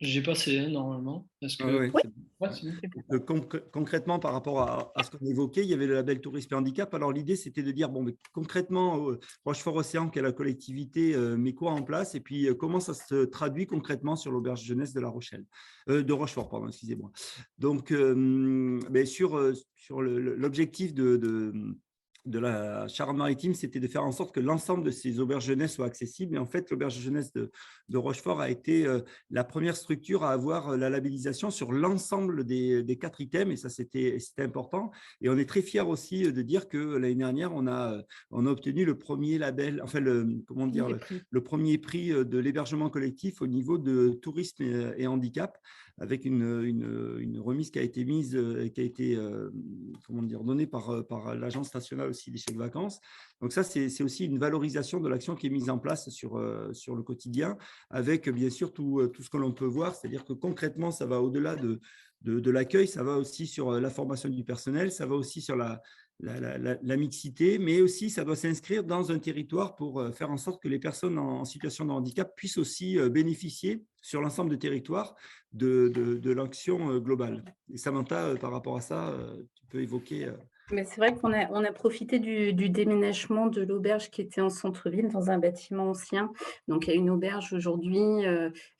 J'ai passé normalement. Est-ce Ah que... ouais, Oui. c'est bon. Ouais, c'est bon. Concrètement, par rapport à ce qu'on évoquait, il y avait le label tourisme et handicap. Alors, l'idée, c'était de dire, bon, mais concrètement, Rochefort-Océan, qui est la collectivité, met quoi en place? Et puis, comment ça se traduit concrètement sur l'auberge jeunesse de La Rochelle, de Rochefort, pardon, excusez-moi. Donc, sur l'objectif de la Charente-Maritime, c'était de faire en sorte que l'ensemble de ces auberges jeunesse soient accessibles. Et en fait, l'auberge jeunesse de Rochefort a été la première structure à avoir la labellisation sur l'ensemble des 4 items. Et ça, c'était important. Et on est très fiers aussi de dire que l'année dernière, on a obtenu le premier label, enfin, le premier prix de l'hébergement collectif au niveau de tourisme et handicap, avec une remise qui a été donnée par l'Agence nationale aussi des chèques vacances. Donc ça, c'est aussi une valorisation de l'action qui est mise en place sur le quotidien, avec bien sûr tout ce que l'on peut voir, c'est-à-dire que concrètement, ça va au-delà de l'accueil, ça va aussi sur la formation du personnel, ça va aussi sur la mixité, mais aussi ça doit s'inscrire dans un territoire pour faire en sorte que les personnes en situation de handicap puissent aussi bénéficier sur l'ensemble du territoire de l'action globale. Et Samantha, par rapport à ça, tu peux évoquer… Mais c'est vrai qu'on a profité du déménagement de l'auberge qui était en centre-ville, dans un bâtiment ancien. Donc, il y a une auberge aujourd'hui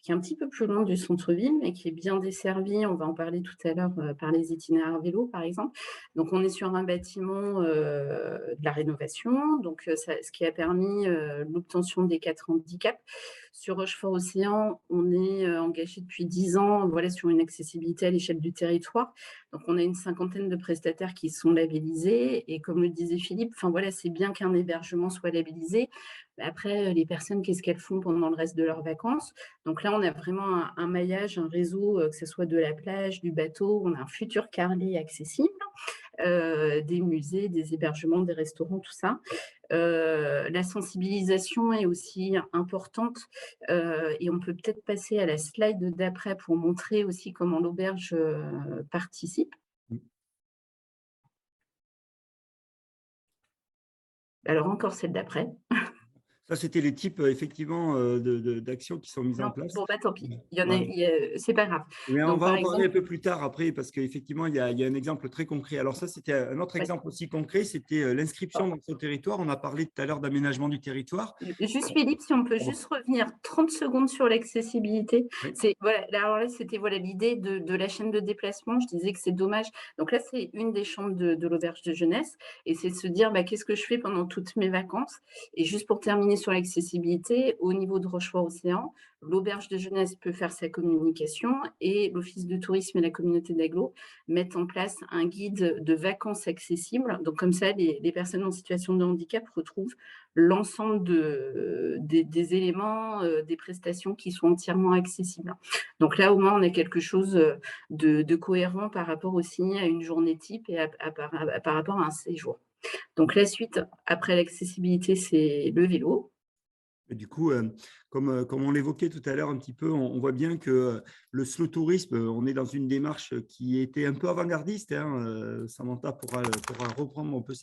qui est un petit peu plus loin du centre-ville, mais qui est bien desservie. On va en parler tout à l'heure par les itinéraires vélo, par exemple. Donc, on est sur un bâtiment de la rénovation, donc ce qui a permis l'obtention des 4 handicaps. Sur Rochefort-Océan, on est engagé depuis 10 ans sur une accessibilité à l'échelle du territoire. Donc, on a une 50aine de prestataires qui sont labellisés. Et comme le disait Philippe, c'est bien qu'un hébergement soit labellisé. Après, les personnes, qu'est-ce qu'elles font pendant le reste de leurs vacances? Donc là, on a vraiment un maillage, un réseau, que ce soit de la plage, du bateau. On a un futur Carly accessible, des musées, des hébergements, des restaurants, tout ça. La sensibilisation est aussi importante et on peut peut-être passer à la slide d'après pour montrer aussi comment l'auberge participe. Alors encore celle d'après. Ça, c'était les types, effectivement, d'actions qui sont mises en place. Bon, tant pis, c'est pas grave. Mais on Donc, va par en parler exemple, un peu plus tard après, parce qu'effectivement, il y a un exemple très concret. Alors ça, c'était un autre exemple aussi concret, c'était l'inscription dans son territoire. On a parlé tout à l'heure d'aménagement du territoire. Juste Philippe, si on peut juste revenir 30 secondes sur l'accessibilité. Oui. Alors là, c'était l'idée de la chaîne de déplacement. Je disais que c'est dommage. Donc là, c'est une des chambres de l'auberge de jeunesse. Et c'est de se dire, qu'est-ce que je fais pendant toutes mes vacances? Et juste pour terminer sur l'accessibilité, au niveau de Rochefort-Océan, l'auberge de jeunesse peut faire sa communication et l'Office de tourisme et la communauté d'agglo mettent en place un guide de vacances accessibles. Donc comme ça, les personnes en situation de handicap retrouvent l'ensemble des éléments, des prestations qui sont entièrement accessibles. Donc là, au moins, on a quelque chose de cohérent par rapport aussi à une journée type et par rapport à un séjour. Donc la suite, après l'accessibilité, c'est le vélo. Et du coup, comme on l'évoquait tout à l'heure un petit peu, on voit bien que le slow tourisme, on est dans une démarche qui était un peu avant-gardiste. Samantha pourra reprendre un peu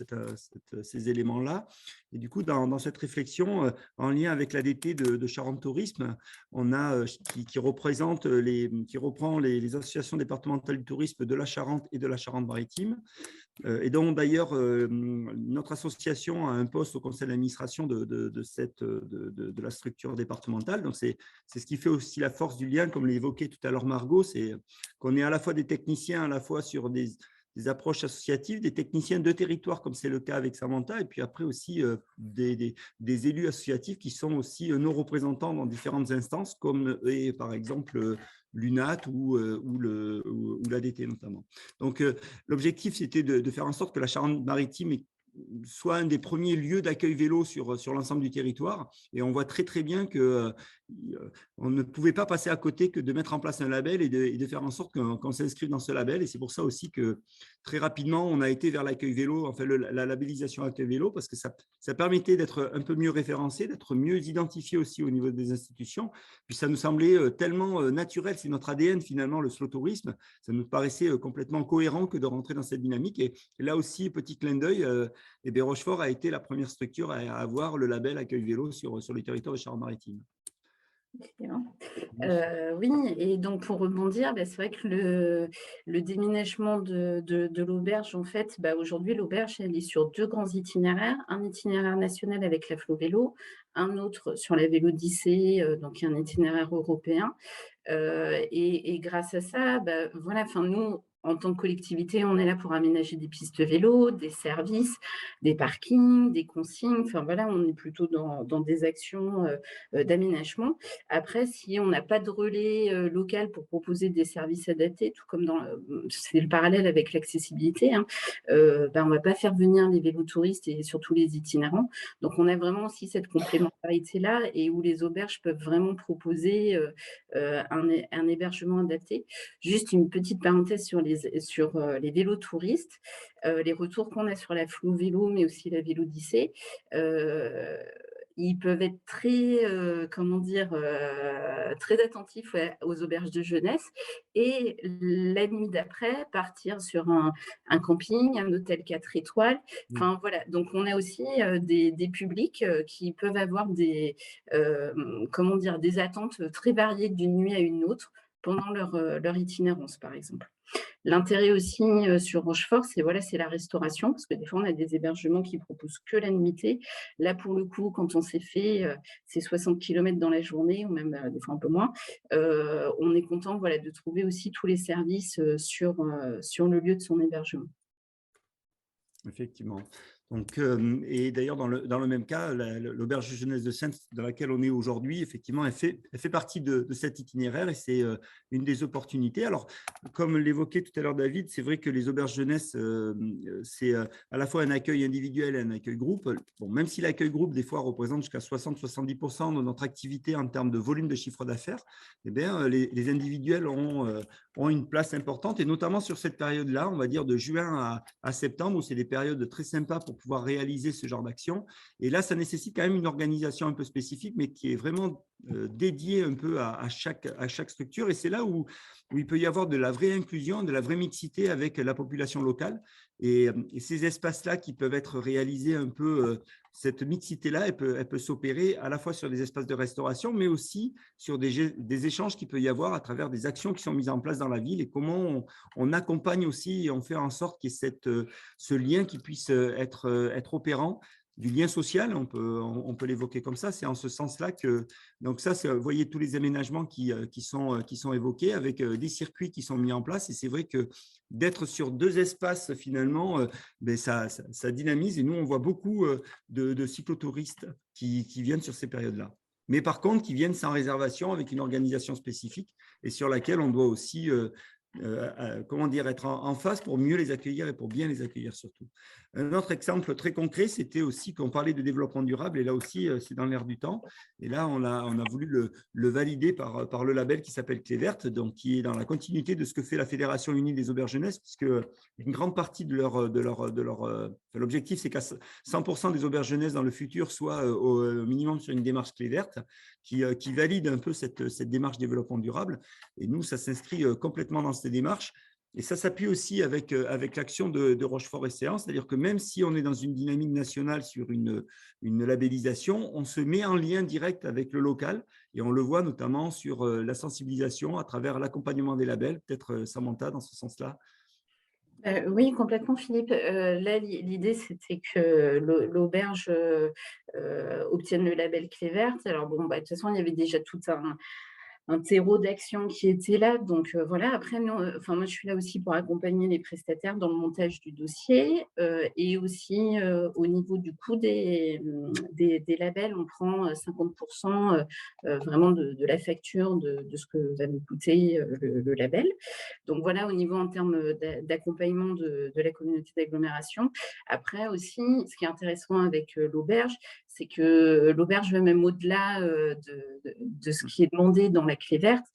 ces éléments-là. Et du coup, dans cette réflexion, en lien avec l'ADT de Charente Tourisme, on a qui reprend les associations départementales du tourisme de la Charente et de la Charente-Maritime. Et donc, d'ailleurs, notre association a un poste au conseil d'administration de la structure départementale. Donc, c'est ce qui fait aussi la force du lien, comme l'évoquait tout à l'heure Margot, c'est qu'on est à la fois des techniciens, à la fois sur des approches associatives, des techniciens de territoire, comme c'est le cas avec Samantha, et puis après aussi des élus associatifs qui sont aussi nos représentants dans différentes instances, comme par exemple l'UNAT ou l'ADT notamment. Donc, l'objectif, c'était de faire en sorte que la Charente-Maritime soit un des premiers lieux d'accueil vélo sur l'ensemble du territoire. Et on voit très, très bien que on ne pouvait pas passer à côté que de mettre en place un label et de faire en sorte qu'on s'inscrive dans ce label. Et c'est pour ça aussi que très rapidement, on a été vers l'accueil vélo, enfin la labellisation accueil vélo, parce que ça permettait d'être un peu mieux référencé, d'être mieux identifié aussi au niveau des institutions. Puis ça nous semblait tellement naturel, c'est notre ADN finalement, le slow tourisme. Ça nous paraissait complètement cohérent que de rentrer dans cette dynamique. Et là aussi, petit clin d'œil, Rochefort a été la première structure à avoir le label accueil vélo sur le territoire de Charente-Maritime. Effectivement. Oui, et donc pour rebondir, c'est vrai que le déménagement de l'auberge, en fait, aujourd'hui, l'auberge, elle est sur 2 grands itinéraires. Un itinéraire national avec la Flo Vélo, un autre sur la Vélodyssée, donc un itinéraire européen. Et grâce à ça, voilà, enfin, nous, en tant que collectivité, on est là pour aménager des pistes vélo, des services, des parkings, des consignes. Enfin, voilà, on est plutôt dans des actions d'aménagement. Après, si on n'a pas de relais local pour proposer des services adaptés, tout comme c'est le parallèle avec l'accessibilité, hein, on ne va pas faire venir les vélotouristes et surtout les itinérants. Donc, on a vraiment aussi cette complémentarité-là et où les auberges peuvent vraiment proposer un hébergement adapté. Juste une petite parenthèse sur les vélos touristes, les retours qu'on a sur la Flo Vélo, mais aussi la Vélodyssée, ils peuvent être très, très attentifs aux auberges de jeunesse et la nuit d'après, partir sur un camping, un hôtel 4 étoiles. Enfin, voilà. Donc, on a aussi des publics qui peuvent avoir des attentes très variées d'une nuit à une autre pendant leur itinérance, par exemple. L'intérêt aussi sur Rochefort, c'est la restauration, parce que des fois, on a des hébergements qui proposent que la nuitée. Là, pour le coup, quand on s'est fait ces 60 km dans la journée, ou même des fois un peu moins, on est content de trouver aussi tous les services sur le lieu de son hébergement. Effectivement. Donc, et d'ailleurs, dans le même cas, l'auberge de jeunesse de Saintes, dans laquelle on est aujourd'hui, effectivement, elle fait partie de cet itinéraire et c'est une des opportunités. Alors, comme l'évoquait tout à l'heure David, c'est vrai que les auberges jeunesse, c'est à la fois un accueil individuel et un accueil groupe. Bon, même si l'accueil groupe, des fois, représente jusqu'à 60-70% de notre activité en termes de volume de chiffre d'affaires, eh bien, les individuels ont une place importante et notamment sur cette période-là, on va dire de juin à septembre, où c'est des périodes très sympas pour pouvoir réaliser ce genre d'action. Et là, ça nécessite quand même une organisation un peu spécifique, mais qui est vraiment dédiée un peu à chaque structure. Et c'est là où il peut y avoir de la vraie inclusion, de la vraie mixité avec la population locale. Et ces espaces-là qui peuvent être réalisés un peu, cette mixité-là, elle peut s'opérer à la fois sur des espaces de restauration, mais aussi sur des échanges qu'il peut y avoir à travers des actions qui sont mises en place dans la ville et comment on accompagne aussi et on fait en sorte qu'il y ait ce lien qui puisse être opérant, du lien social, on peut l'évoquer comme ça. C'est en ce sens-là que, donc ça, vous voyez tous les aménagements qui sont évoqués avec des circuits qui sont mis en place. Et c'est vrai que d'être sur 2 espaces, finalement, ça dynamise. Et nous, on voit beaucoup de cyclotouristes qui viennent sur ces périodes-là. Mais par contre, qui viennent sans réservation avec une organisation spécifique et sur laquelle on doit aussi être en face pour mieux les accueillir et pour bien les accueillir surtout. Un autre exemple très concret, c'était aussi qu'on parlait de développement durable et là aussi, c'est dans l'air du temps. Et là, on a voulu le valider par le label qui s'appelle Clé Verte, donc qui est dans la continuité de ce que fait la Fédération Unie des Auberges Jeunesse, puisque une grande partie de l'objectif, c'est qu'à 100% des auberges jeunesse dans le futur soient au minimum sur une démarche Clé Verte qui valide un peu cette démarche développement durable. Et nous, ça s'inscrit complètement dans cette démarche. Et ça s'appuie aussi avec l'action de Rochefort SCA, c'est-à-dire que même si on est dans une dynamique nationale sur une labellisation, on se met en lien direct avec le local et on le voit notamment sur la sensibilisation à travers l'accompagnement des labels, peut-être Samantha dans ce sens-là. Oui, complètement, Philippe. Là, l'idée, c'était que l'auberge obtienne le label Clé Verte. Alors, bon, de toute façon, il y avait déjà tout un terreau d'action qui était là. Donc, voilà. Après, moi, je suis là aussi pour accompagner les prestataires dans le montage du dossier et aussi au niveau du coût des labels, on prend 50% vraiment de la facture de ce que va nous coûter le label. Donc, voilà, au niveau en termes d'accompagnement de la communauté d'agglomération. Après aussi, ce qui est intéressant avec l'auberge, c'est que l'auberge va même au-delà de ce qui est demandé dans la clé verte.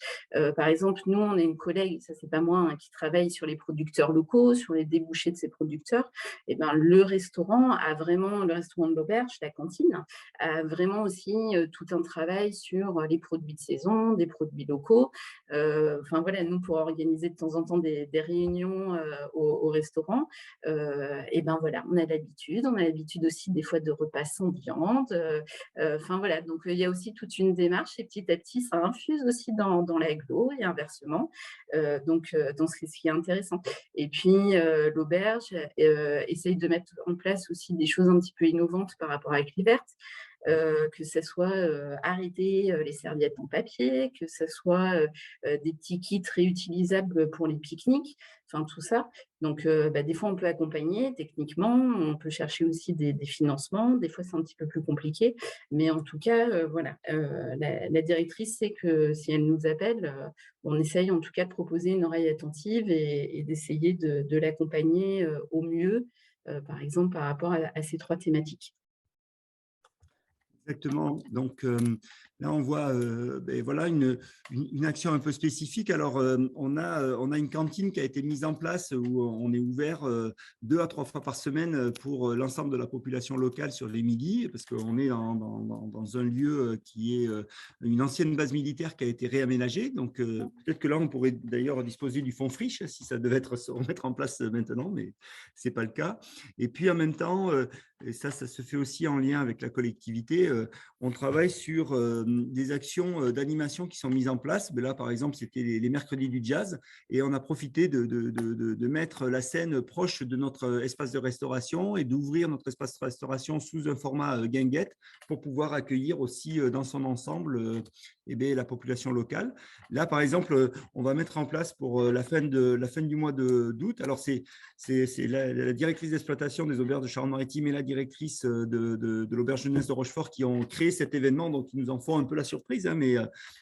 Par exemple, nous, on a une collègue, ça c'est pas moi, hein, qui travaille sur les producteurs locaux, sur les débouchés de ces producteurs. Et ben, le restaurant de l'auberge, la cantine, a vraiment aussi tout un travail sur les produits de saison, des produits locaux. Enfin voilà, nous, pour organiser de temps en temps des réunions au restaurant, et ben voilà, on a l'habitude aussi des fois de repas sans viande. Enfin voilà, donc il y a aussi toute une démarche et petit à petit, ça infuse aussi dans l'agglo et inversement. Donc c'est ce qui est intéressant. Et puis l'auberge essaye de mettre en place aussi des choses un petit peu innovantes par rapport à Clé verte. Que ce soit arrêter les serviettes en papier, que ce soit des petits kits réutilisables pour les pique-niques, enfin tout ça. Donc des fois on peut accompagner techniquement, on peut chercher aussi des financements, des fois c'est un petit peu plus compliqué, mais en tout cas voilà, la directrice sait que si elle nous appelle, on essaye en tout cas de proposer une oreille attentive et d'essayer de l'accompagner au mieux, par exemple par rapport à ces 3 thématiques. Exactement. Donc là, on voit voilà une action un peu spécifique. Alors, on a une cantine qui a été mise en place où on est ouvert 2 à 3 fois par semaine pour l'ensemble de la population locale sur les midis, parce qu'on est dans un lieu qui est une ancienne base militaire qui a été réaménagée. Donc, peut-être que là, on pourrait d'ailleurs disposer du fonds friche si ça devait se remettre en place maintenant, mais ce n'est pas le cas. Et puis, en même temps, et ça se fait aussi en lien avec la collectivité. On travaille sur des actions d'animation qui sont mises en place. Mais là, par exemple, c'était les mercredis du jazz et on a profité de mettre la scène proche de notre espace de restauration et d'ouvrir notre espace de restauration sous un format guinguette pour pouvoir accueillir aussi dans son ensemble la population locale. Là, par exemple, on va mettre en place pour la fin du mois d'août. Alors, c'est la directrice d'exploitation des auberges de Charente-Maritime et la directrice de l'auberge jeunesse de Rochefort qui ont créé cet événement, donc ils nous en font un peu la surprise, hein, mais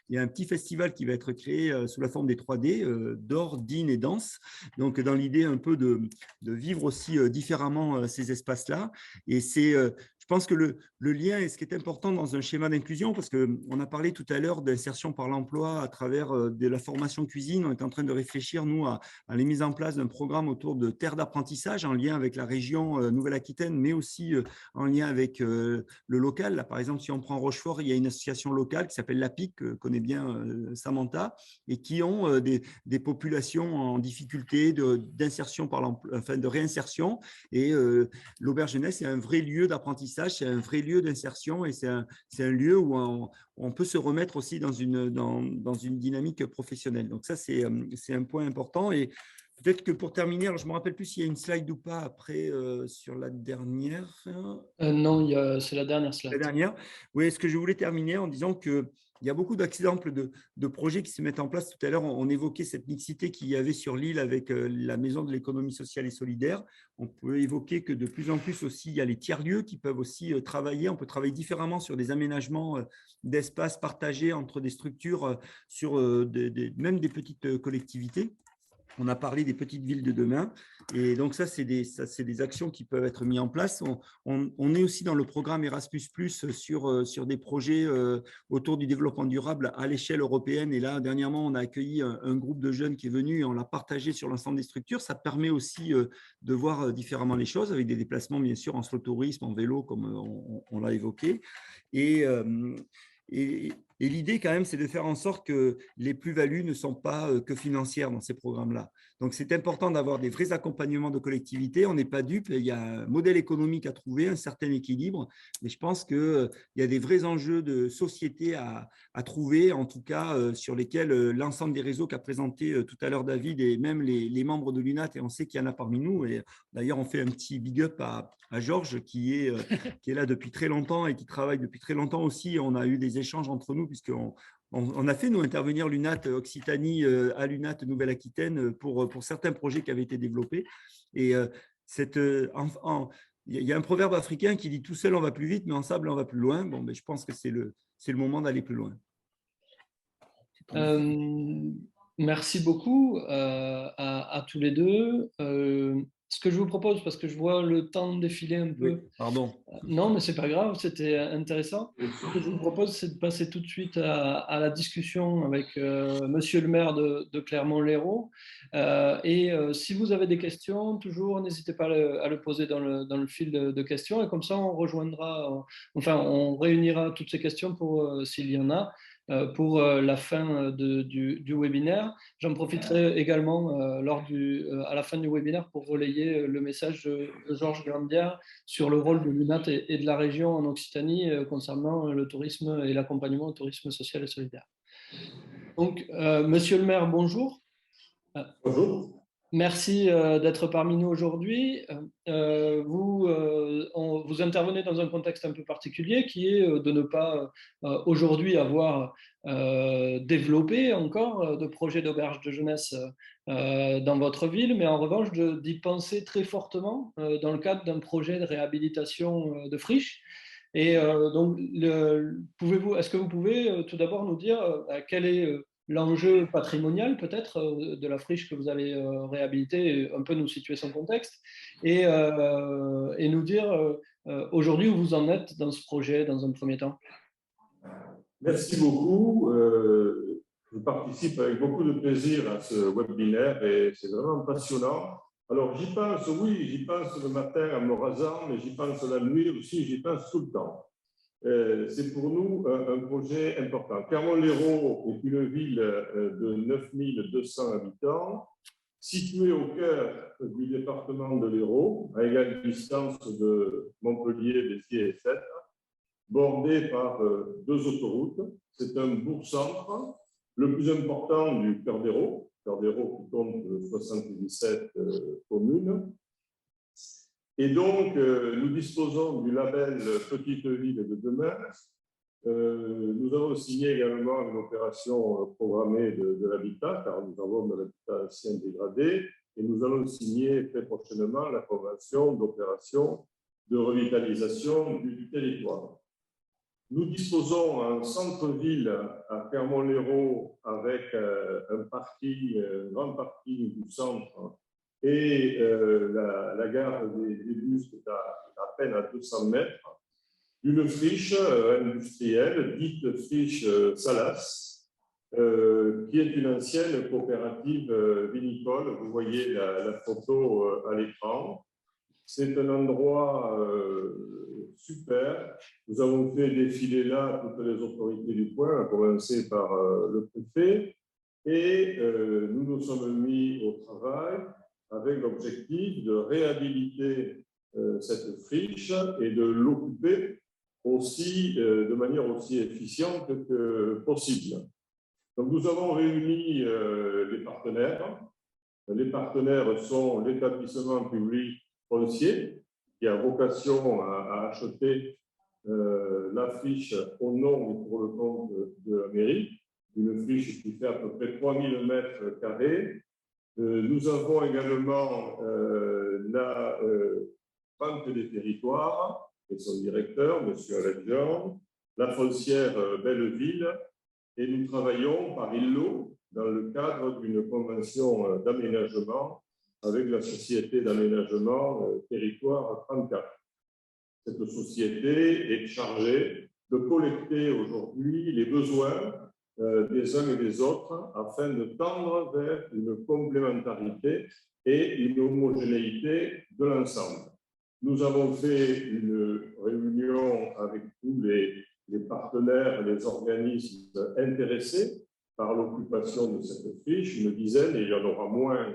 il y a un petit festival qui va être créé sous la forme des 3D, d'or, dîne et danse, donc dans l'idée un peu de vivre aussi différemment ces espaces-là. Et je pense que le lien est ce qui est important dans un schéma d'inclusion, parce qu'on a parlé tout à l'heure d'insertion par l'emploi à travers de la formation cuisine. On est en train de réfléchir, nous, à la mise en place d'un programme autour de terres d'apprentissage en lien avec la région Nouvelle-Aquitaine, mais aussi en lien avec le local. Là, par exemple, si on prend Rochefort, il y a une association locale qui s'appelle l'APIC, que connaît bien Samantha, et qui ont des populations en difficulté d'insertion par l'emploi, enfin de réinsertion. Et l'auberge jeunesse est un vrai lieu d'apprentissage, c'est un vrai lieu d'insertion et c'est un lieu où on peut se remettre aussi dans une dynamique professionnelle. Donc ça, c'est un point important. Et peut-être que pour terminer, alors je ne me rappelle plus s'il y a une slide ou pas après sur la dernière. Non, c'est la dernière slide. La dernière. Oui, ce que je voulais terminer en disant qu'il y a beaucoup d'exemples de projets qui se mettent en place. Tout à l'heure, on évoquait cette mixité qu'il y avait sur l'île avec la Maison de l'économie sociale et solidaire. On peut évoquer que de plus en plus aussi, il y a les tiers-lieux qui peuvent aussi travailler. On peut travailler différemment sur des aménagements d'espaces partagés entre des structures, sur même des petites collectivités. On a parlé des petites villes de demain. Et donc, ça, c'est des actions qui peuvent être mises en place. On est aussi dans le programme Erasmus+, sur des projets autour du développement durable à l'échelle européenne. Et là, dernièrement, on a accueilli un groupe de jeunes qui est venu et on l'a partagé sur l'ensemble des structures. Ça permet aussi de voir différemment les choses avec des déplacements, bien sûr, en slow-tourisme, en vélo, comme on l'a évoqué. Et l'idée, quand même, c'est de faire en sorte que les plus-values ne sont pas que financières dans ces programmes-là. Donc, c'est important d'avoir des vrais accompagnements de collectivités. On n'est pas dupe. Il y a un modèle économique à trouver, un certain équilibre. Mais je pense qu'il y a des vrais enjeux de société à trouver, en tout cas, sur lesquels l'ensemble des réseaux qu'a présenté tout à l'heure David et même les membres de l'UNAT, et on sait qu'il y en a parmi nous. Et d'ailleurs, on fait un petit big up à Georges qui est là depuis très longtemps et qui travaille depuis très longtemps aussi. On a eu des échanges entre nous puisqu'on a fait, nous, intervenir l'UNAT Occitanie à l'UNAT Nouvelle-Aquitaine pour certains projets qui avaient été développés. Et il y a un proverbe africain qui dit « tout seul, on va plus vite, mais ensemble, on va plus loin ». Bon, mais je pense que c'est le moment d'aller plus loin. Merci beaucoup à tous les deux. ce que je vous propose, parce que je vois le temps défiler un peu. Oui, pardon. Non, mais c'est pas grave, c'était intéressant. Ce que je vous propose, c'est de passer tout de suite à la discussion avec Monsieur le maire de Clermont-Lérault. Si vous avez des questions, toujours, n'hésitez pas à le poser dans le fil de questions. Et comme ça, on rejoindra, on réunira toutes ces questions pour, s'il y en a, pour la fin du webinaire. J'en profiterai également à la fin du webinaire pour relayer le message de Georges Glandière sur le rôle de l'UNAT et de la région en Occitanie concernant le tourisme et l'accompagnement au tourisme social et solidaire. Donc, Monsieur le maire, bonjour. Bonjour. Merci d'être parmi nous aujourd'hui. Vous intervenez dans un contexte un peu particulier qui est de ne pas aujourd'hui avoir développé encore de projets d'auberge de jeunesse dans votre ville, mais en revanche d'y penser très fortement dans le cadre d'un projet de réhabilitation de friches. Et donc, est-ce que vous pouvez tout d'abord nous dire quel est l'enjeu patrimonial peut-être de la friche que vous allez réhabiliter, un peu nous situer son contexte, et nous dire aujourd'hui où vous en êtes dans ce projet dans un premier temps. Merci beaucoup. Je participe avec beaucoup de plaisir à ce webinaire et c'est vraiment passionnant. Alors j'y pense, oui, j'y pense le matin en me rasant, mais j'y pense la nuit aussi, j'y pense tout le temps. C'est pour nous un projet important. Clermont-Lérault est une ville de 9200 habitants, située au cœur du département de l'Hérault, à égale distance de Montpellier, Béziers et Sète, bordée par deux autoroutes. C'est un bourg-centre, le plus important du cœur d'Hérault qui compte 77 communes. Et donc, nous disposons du label Petite Ville de demain. Nous avons signé également une opération programmée de l'habitat, car nous avons de l'habitat ancien dégradé, et nous allons signer très prochainement la convention d'opération de revitalisation du territoire. Nous disposons en centre-ville à Clermont-Lérault avec un grand parking du centre, et la gare des bus est à peine à 200 mètres, une friche industrielle, dite friche Salas, qui est une ancienne coopérative vinicole. Vous voyez la photo à l'écran. C'est un endroit super. Nous avons fait défiler là toutes les autorités du coin, à commencer par le préfet, et nous nous sommes mis au travail avec l'objectif de réhabiliter cette friche et de l'occuper aussi de manière aussi efficiente que possible. Donc nous avons réuni les partenaires. Les partenaires sont l'établissement public foncier qui a vocation à acheter la friche au nom et pour le compte de la mairie, une friche qui fait à peu près 3000 mètres carrés. Nous avons également la Banque des territoires et son directeur, M. Aladjian, la foncière Belleville, et nous travaillons par îlot dans le cadre d'une convention d'aménagement avec la Société d'aménagement Territoire 34. Cette société est chargée de collecter aujourd'hui les besoins des uns et des autres afin de tendre vers une complémentarité et une homogénéité de l'ensemble. Nous avons fait une réunion avec tous les partenaires, les organismes intéressés par l'occupation de cette friche, une dizaine, et il y en aura moins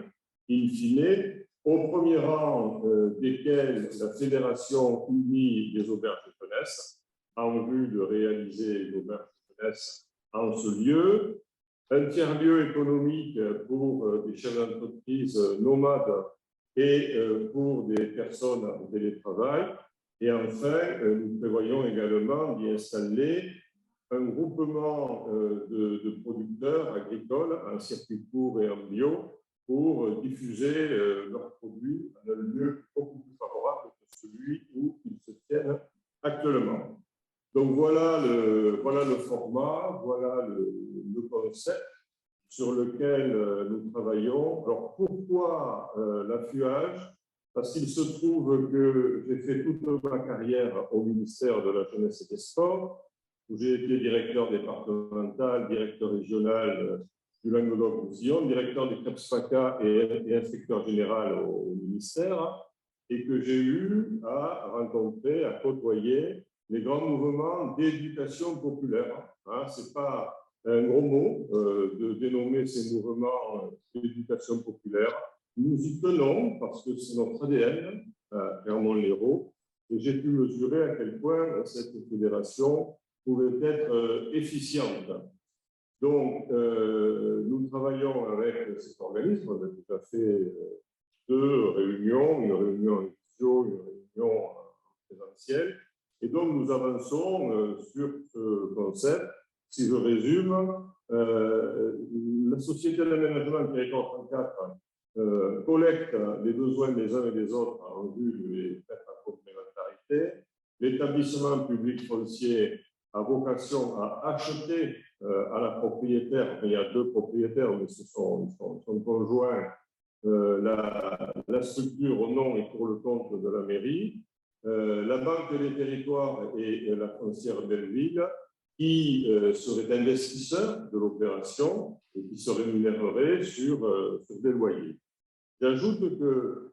in fine, au premier rang desquels la Fédération unie des auberges de jeunesse, en vue de réaliser une auberge de jeunesse en ce lieu, un tiers-lieu économique pour des chefs d'entreprise nomades et pour des personnes en télétravail. Et enfin, nous prévoyons également d'y installer un groupement de producteurs agricoles en circuit court et en bio pour diffuser leurs produits dans un lieu beaucoup plus favorable que celui où ils se tiennent actuellement. Donc voilà le format, voilà le concept sur lequel nous travaillons. Alors pourquoi l'affûage? parce qu'il se trouve que j'ai fait toute ma carrière au ministère de la Jeunesse et des Sports, où j'ai été directeur départemental, directeur régional du Languedoc-Roussillon, directeur des CREPS-FACA et inspecteur général au ministère, et que j'ai eu à rencontrer, à côtoyer les grands mouvements d'éducation populaire. Hein, ce n'est pas un gros mot de dénommer ces mouvements d'éducation populaire. Nous y tenons parce que c'est notre ADN, Clermont-Lérault, et j'ai pu mesurer à quel point cette fédération pouvait être efficiente. Donc, nous travaillons avec cet organisme. On a déjà fait 2 réunions, une réunion en visio, une réunion en présentiel. Et donc, nous avançons sur ce concept. Si je résume, la Société d'aménagement du territoire 34 collecte les besoins des uns et des autres en vue de les mettre en complémentarité. L'établissement public foncier a vocation à acheter à la propriétaire, il y a 2 propriétaires, mais ce sont conjoints, la structure au nom et pour le compte de la mairie, la Banque des territoires et la foncière Belleville, qui serait investisseur de l'opération et qui se rémunérerait sur des loyers. J'ajoute que,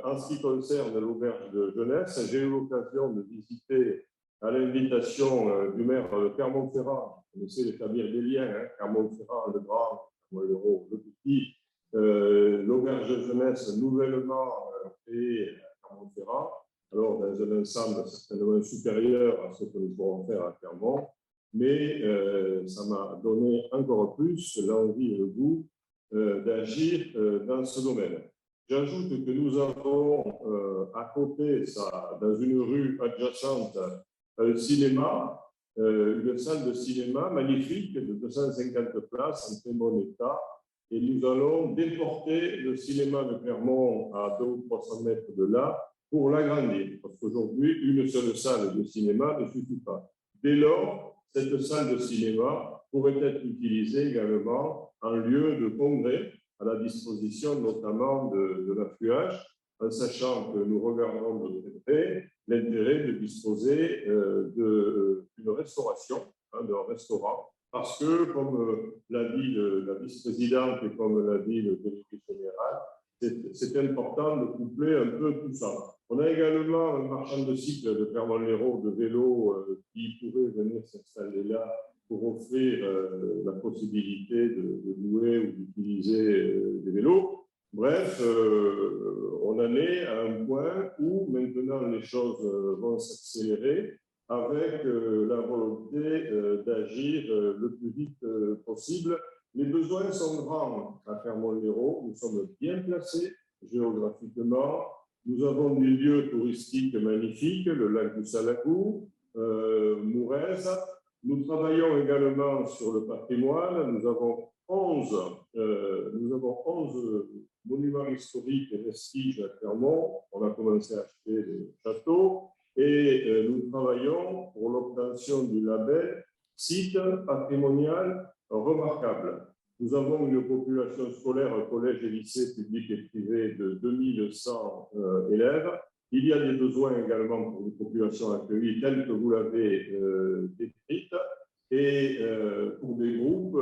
en ce qui concerne l'auberge de jeunesse, j'ai eu l'occasion de visiter à l'invitation du maire de Clermont-Ferrand, on essaie d'établir des liens, hein, Clermont-Ferrand, le Grand, le Petit, l'auberge de jeunesse nouvellement créée à Clermont-Ferrand, alors dans un ensemble certainement supérieur à ce que nous pourrons faire à Clermont, mais ça m'a donné encore plus l'envie et le goût d'agir dans ce domaine. J'ajoute que nous avons à côté, ça, dans une rue adjacente, un cinéma, une salle de cinéma magnifique de 250 places en très bon état. Et nous allons déporter le cinéma de Clermont à 200 ou 300 mètres de là pour l'agrandir. Parce qu'aujourd'hui, une seule salle de cinéma ne suffit pas. Dès lors, cette salle de cinéma pourrait être utilisée également en lieu de congrès, à la disposition notamment de l'affluage, en sachant que nous regardons de très près l'intérêt de disposer d'une restauration, d'un restaurant, parce que, comme l'a dit la vice-présidente et comme l'a dit le délégué général, c'est important de coupler un peu tout ça. On a également un marchand de cycles de Clermont-Lérault de vélo qui pourrait venir s'installer là pour offrir la possibilité de louer ou d'utiliser des vélos. Bref, on en est à un point où maintenant les choses vont s'accélérer avec la volonté d'agir le plus vite possible. Les besoins sont grands à Clermont-Lérault, nous sommes bien placés géographiquement. Nous avons des lieux touristiques magnifiques, le lac du Salagou, Mourez. Nous travaillons également sur le patrimoine. Nous avons 11 monuments historiques et vestiges à Clermont. On a commencé à acheter des châteaux et nous travaillons pour l'obtention du label site patrimonial remarquable. Nous avons une population scolaire, collège et lycée public et privé de 2100 élèves. Il y a des besoins également pour une population accueillie telle que vous l'avez décrite et pour des groupes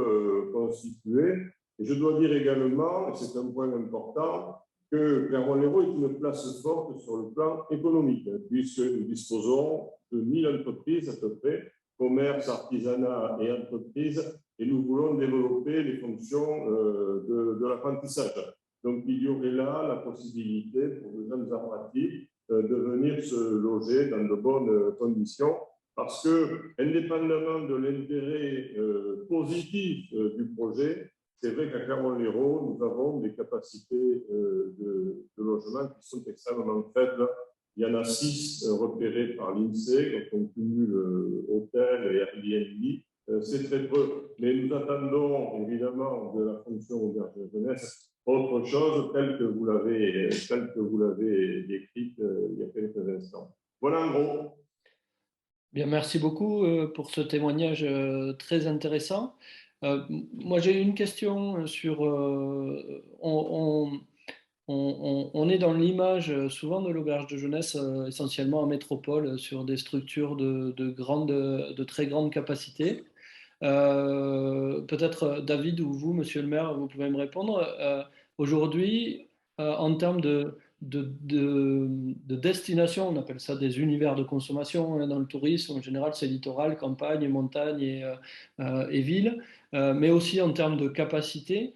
constitués. Et je dois dire également, et c'est un point important, que Clermont-Lérault est une place forte sur le plan économique, puisque nous disposons de 1000 entreprises à peu près, commerce, artisanat et entreprises, et nous voulons développer les fonctions de l'apprentissage. Donc, il y aurait là la possibilité pour les jeunes apprentis de venir se loger dans de bonnes conditions, parce que, indépendamment de l'intérêt positif du projet, c'est vrai qu'à Clermont-Lérault, nous avons des capacités de logement qui sont extrêmement faibles. Il y en a 6 repérés par l'INSEE, quand on cumule hôtel et Airbnb. C'est très peu, mais nous attendons évidemment de la fonction auberge de jeunesse autre chose telle que vous l'avez décrite il y a quelques instants. Voilà en gros. Bien, merci beaucoup pour ce témoignage très intéressant. Moi, j'ai une question sur... on est dans l'image souvent de l'auberge de jeunesse, essentiellement en métropole, sur des structures de très grande capacité. Peut-être David ou vous, monsieur le maire, vous pouvez me répondre. Aujourd'hui, en termes de destination, on appelle ça des univers de consommation hein, dans le tourisme. En général, c'est littoral, campagne, montagne et ville, mais aussi en termes de capacité.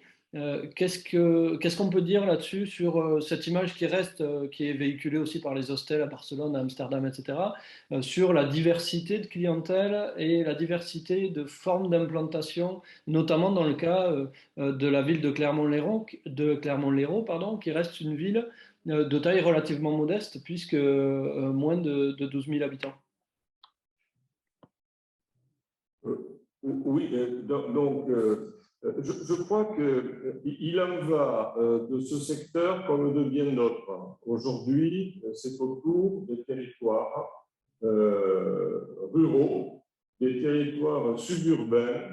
Qu'est-ce qu'on peut dire là-dessus sur cette image qui reste, qui est véhiculée aussi par les hostels à Barcelone, à Amsterdam, etc., sur la diversité de clientèle et la diversité de formes d'implantation, notamment dans le cas de la ville de Clermont-Lérault, pardon, qui reste une ville de taille relativement modeste, puisque moins de 12 000 habitants. Oui, je crois qu'il en va de ce secteur comme de bien d'autres. Aujourd'hui, c'est au tour des territoires ruraux, des territoires suburbains,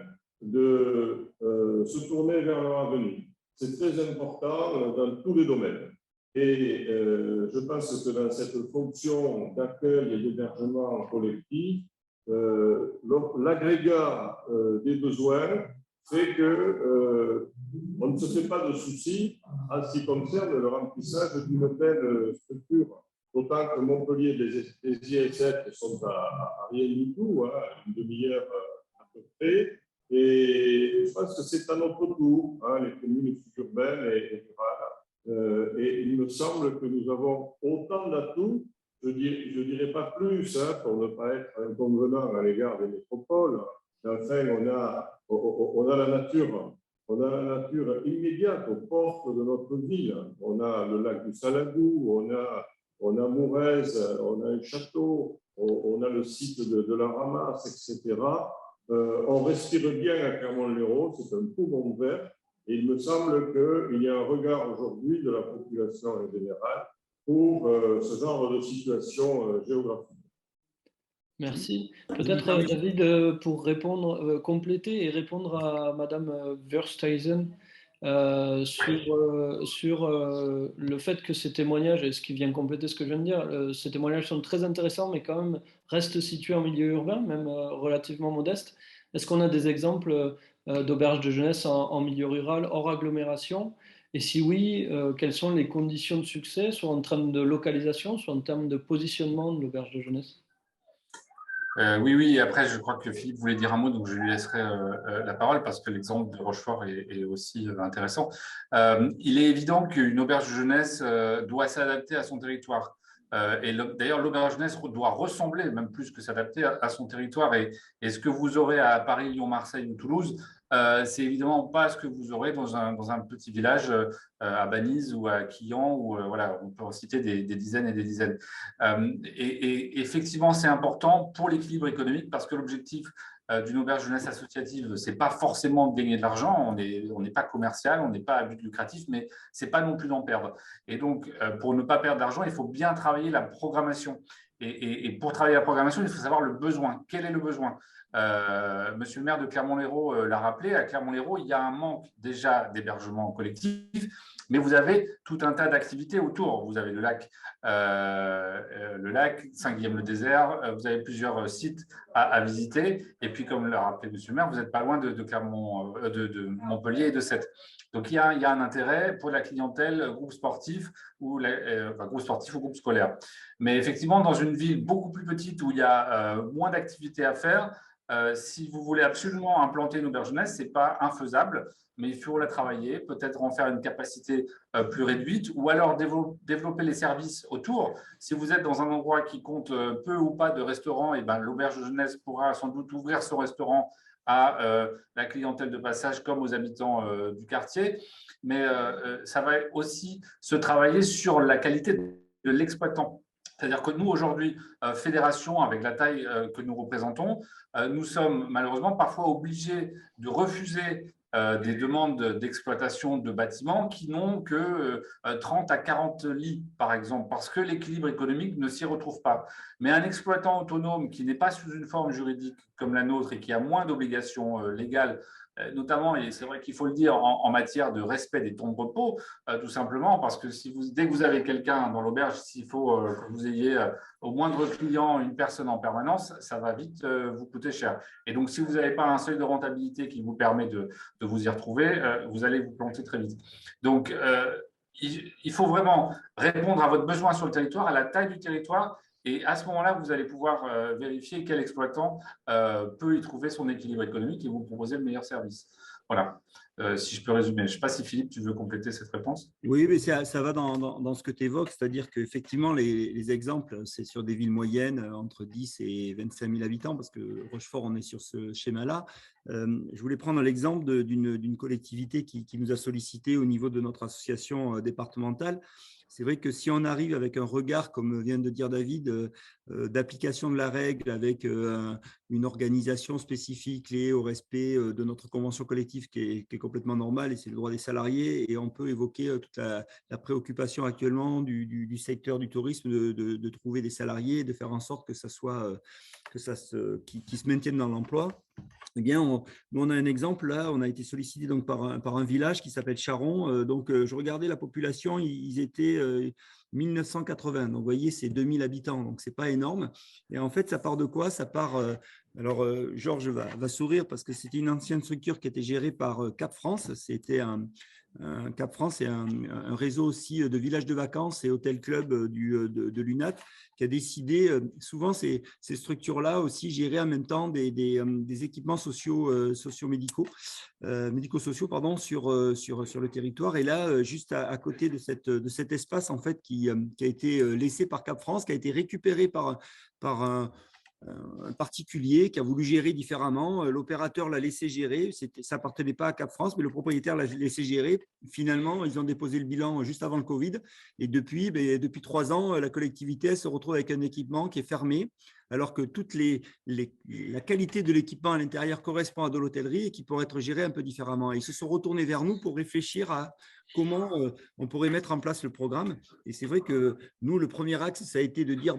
de se tourner vers leur avenir. C'est très important dans tous les domaines. Et je pense que dans cette fonction d'accueil et d'hébergement collectif, l'agrégat des besoins fait que on ne se fait pas de soucis en ce qui concerne le remplissage d'une telle structure. D'autant que Montpellier et les IS7 sont à rien du tout, hein, une demi-heure à peu près. Et je pense que c'est à notre tour, hein, les communes suburbaines et rurales. Et il me semble que nous avons autant d'atouts, je dirais pas plus, hein, pour ne pas être inconvenant à l'égard des métropoles. Enfin, on a la nature. On a la nature immédiate aux portes de notre ville. On a le lac du Salagou, on a Mourez, on a un château, on a le site de la Ramasse, etc. On respire bien à Clermont-Lérault, c'est un poumon vert. Et il me semble qu'il y a un regard aujourd'hui de la population en général pour ce genre de situation géographique. Merci. Peut-être, David, pour répondre, compléter et répondre à Madame Verstuyzen sur le fait que ces témoignages, et ce qui vient compléter ce que je viens de dire, ces témoignages sont très intéressants, mais quand même restent situés en milieu urbain, même relativement modeste. Est-ce qu'on a des exemples d'auberges de jeunesse en milieu rural, hors agglomération? Et si oui, quelles sont les conditions de succès, soit en termes de localisation, soit en termes de positionnement de l'auberge de jeunesse? Oui. Après, je crois que Philippe voulait dire un mot, donc je lui laisserai la parole parce que l'exemple de Rochefort est aussi intéressant. Il est évident qu'une auberge de jeunesse doit s'adapter à son territoire. Et d'ailleurs, l'auberge de jeunesse doit ressembler, même plus que s'adapter à son territoire. Et ce que vous aurez à Paris, Lyon, Marseille ou Toulouse, c'est évidemment pas ce que vous aurez dans un petit village à Banise ou à Quillan, où voilà, on peut en citer des dizaines et des dizaines. Et effectivement, c'est important pour l'équilibre économique parce que l'objectif d'une auberge jeunesse associative, c'est pas forcément de gagner de l'argent, on n'est pas commercial, on n'est pas à but lucratif, mais c'est pas non plus d'en perdre. Et donc, pour ne pas perdre d'argent, il faut bien travailler la programmation. Et pour travailler la programmation, il faut savoir le besoin. Quel est le besoin? Monsieur le maire de Clermont-Lérault l'a rappelé, à Clermont-Lérault, il y a un manque déjà d'hébergement collectif, mais vous avez tout un tas d'activités autour. Vous avez le lac Saint-Guilhem-le-Désert, vous avez plusieurs sites à visiter. Et puis, comme l'a rappelé monsieur le maire, vous n'êtes pas loin de Clermont, de Montpellier et de Sète. Donc, il y a un intérêt pour la clientèle groupe sportif ou groupe scolaire. Mais effectivement, dans une ville beaucoup plus petite où il y a moins d'activités à faire, si vous voulez absolument implanter une auberge jeunesse, ce n'est pas infaisable, mais il faut la travailler, peut-être en faire une capacité plus réduite ou alors développer les services autour. Si vous êtes dans un endroit qui compte peu ou pas de restaurants, et ben, l'auberge jeunesse pourra sans doute ouvrir son restaurant à la clientèle de passage comme aux habitants du quartier. Mais ça va aussi se travailler sur la qualité de l'exploitant. C'est-à-dire que nous, aujourd'hui, fédération, avec la taille que nous représentons, nous sommes malheureusement parfois obligés de refuser des demandes d'exploitation de bâtiments qui n'ont que 30 à 40 lits, par exemple, parce que l'équilibre économique ne s'y retrouve pas. Mais un exploitant autonome qui n'est pas sous une forme juridique comme la nôtre et qui a moins d'obligations légales notamment, et c'est vrai qu'il faut le dire, en matière de respect des temps de repos, tout simplement, parce que dès que vous avez quelqu'un dans l'auberge, s'il faut que vous ayez au moindre client une personne en permanence, ça va vite vous coûter cher. Et donc, si vous n'avez pas un seuil de rentabilité qui vous permet de vous y retrouver, vous allez vous planter très vite. Donc, il faut vraiment répondre à votre besoin sur le territoire, à la taille du territoire. Et à ce moment-là, vous allez pouvoir vérifier quel exploitant peut y trouver son équilibre économique et vous proposer le meilleur service. Voilà, si je peux résumer. Je ne sais pas si Philippe, tu veux compléter cette réponse? Oui, mais ça va dans ce que tu évoques, c'est-à-dire qu'effectivement, les exemples, c'est sur des villes moyennes entre 10 et 25 000 habitants, parce que Rochefort, on est sur ce schéma-là. Je voulais prendre l'exemple d'une collectivité qui nous a sollicité au niveau de notre association départementale. C'est vrai que si on arrive avec un regard, comme vient de dire David, d'application de la règle avec une organisation spécifique liée au respect de notre convention collective qui est complètement normale, et c'est le droit des salariés, et on peut évoquer toute la préoccupation actuellement du secteur du tourisme de trouver des salariés et de faire en sorte que ça soit qui se maintiennent dans l'emploi. Eh bien, on a un exemple là, on a été sollicité donc par un village qui s'appelle Charon. Je regardais la population, ils étaient 1980. Donc, vous voyez, c'est 2000 habitants, donc c'est pas énorme. Et en fait, ça part de quoi? Ça part. Georges va sourire parce que c'était une ancienne structure qui était gérée par Cap France. C'était Cap France, c'est un réseau aussi de villages de vacances et hôtel club de l'UNAT qui a décidé, souvent ces structures-là aussi gérer en même temps des équipements médicaux sur le territoire. Et là, juste à côté de cet espace en fait qui a été laissé par Cap France, qui a été récupéré par un particulier qui a voulu gérer différemment. L'opérateur l'a laissé gérer. Ça n'appartenait pas à Cap France, mais le propriétaire l'a laissé gérer. Finalement, ils ont déposé le bilan juste avant le Covid. Et depuis 3 ans, la collectivité se retrouve avec un équipement qui est fermé, alors que la qualité de l'équipement à l'intérieur correspond à de l'hôtellerie et qui pourrait être géré un peu différemment. Et ils se sont retournés vers nous pour réfléchir à comment on pourrait mettre en place le programme. Et c'est vrai que nous, le premier axe, ça a été de dire,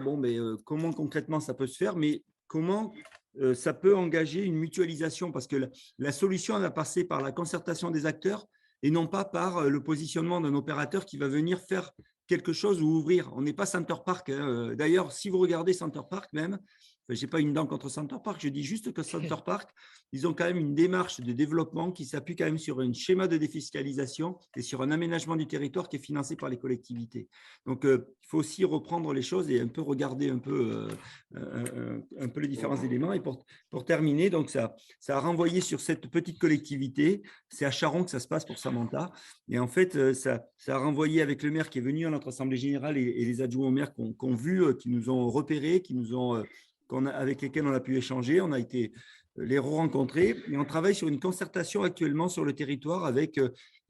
comment concrètement ça peut se faire, mais comment ça peut engager une mutualisation, parce que la solution va passer par la concertation des acteurs et non pas par le positionnement d'un opérateur qui va venir faire quelque chose ou ouvrir. On n'est pas Center Park. Hein. D'ailleurs, si vous regardez Center Park même, je n'ai pas une dent contre Center Park, je dis juste que Center Park, ils ont quand même une démarche de développement qui s'appuie quand même sur un schéma de défiscalisation et sur un aménagement du territoire qui est financé par les collectivités. Donc, il faut aussi reprendre les choses et un peu regarder un peu les différents éléments. Et pour terminer, donc ça a renvoyé sur cette petite collectivité. C'est à Charon que ça se passe pour Samantha. Et en fait, ça a renvoyé avec le maire qui est venu à notre Assemblée générale et les adjoints au maire qu'on vu, qui nous ont repérés, avec lesquels on a pu échanger. On a été les rencontrer et on travaille sur une concertation actuellement sur le territoire avec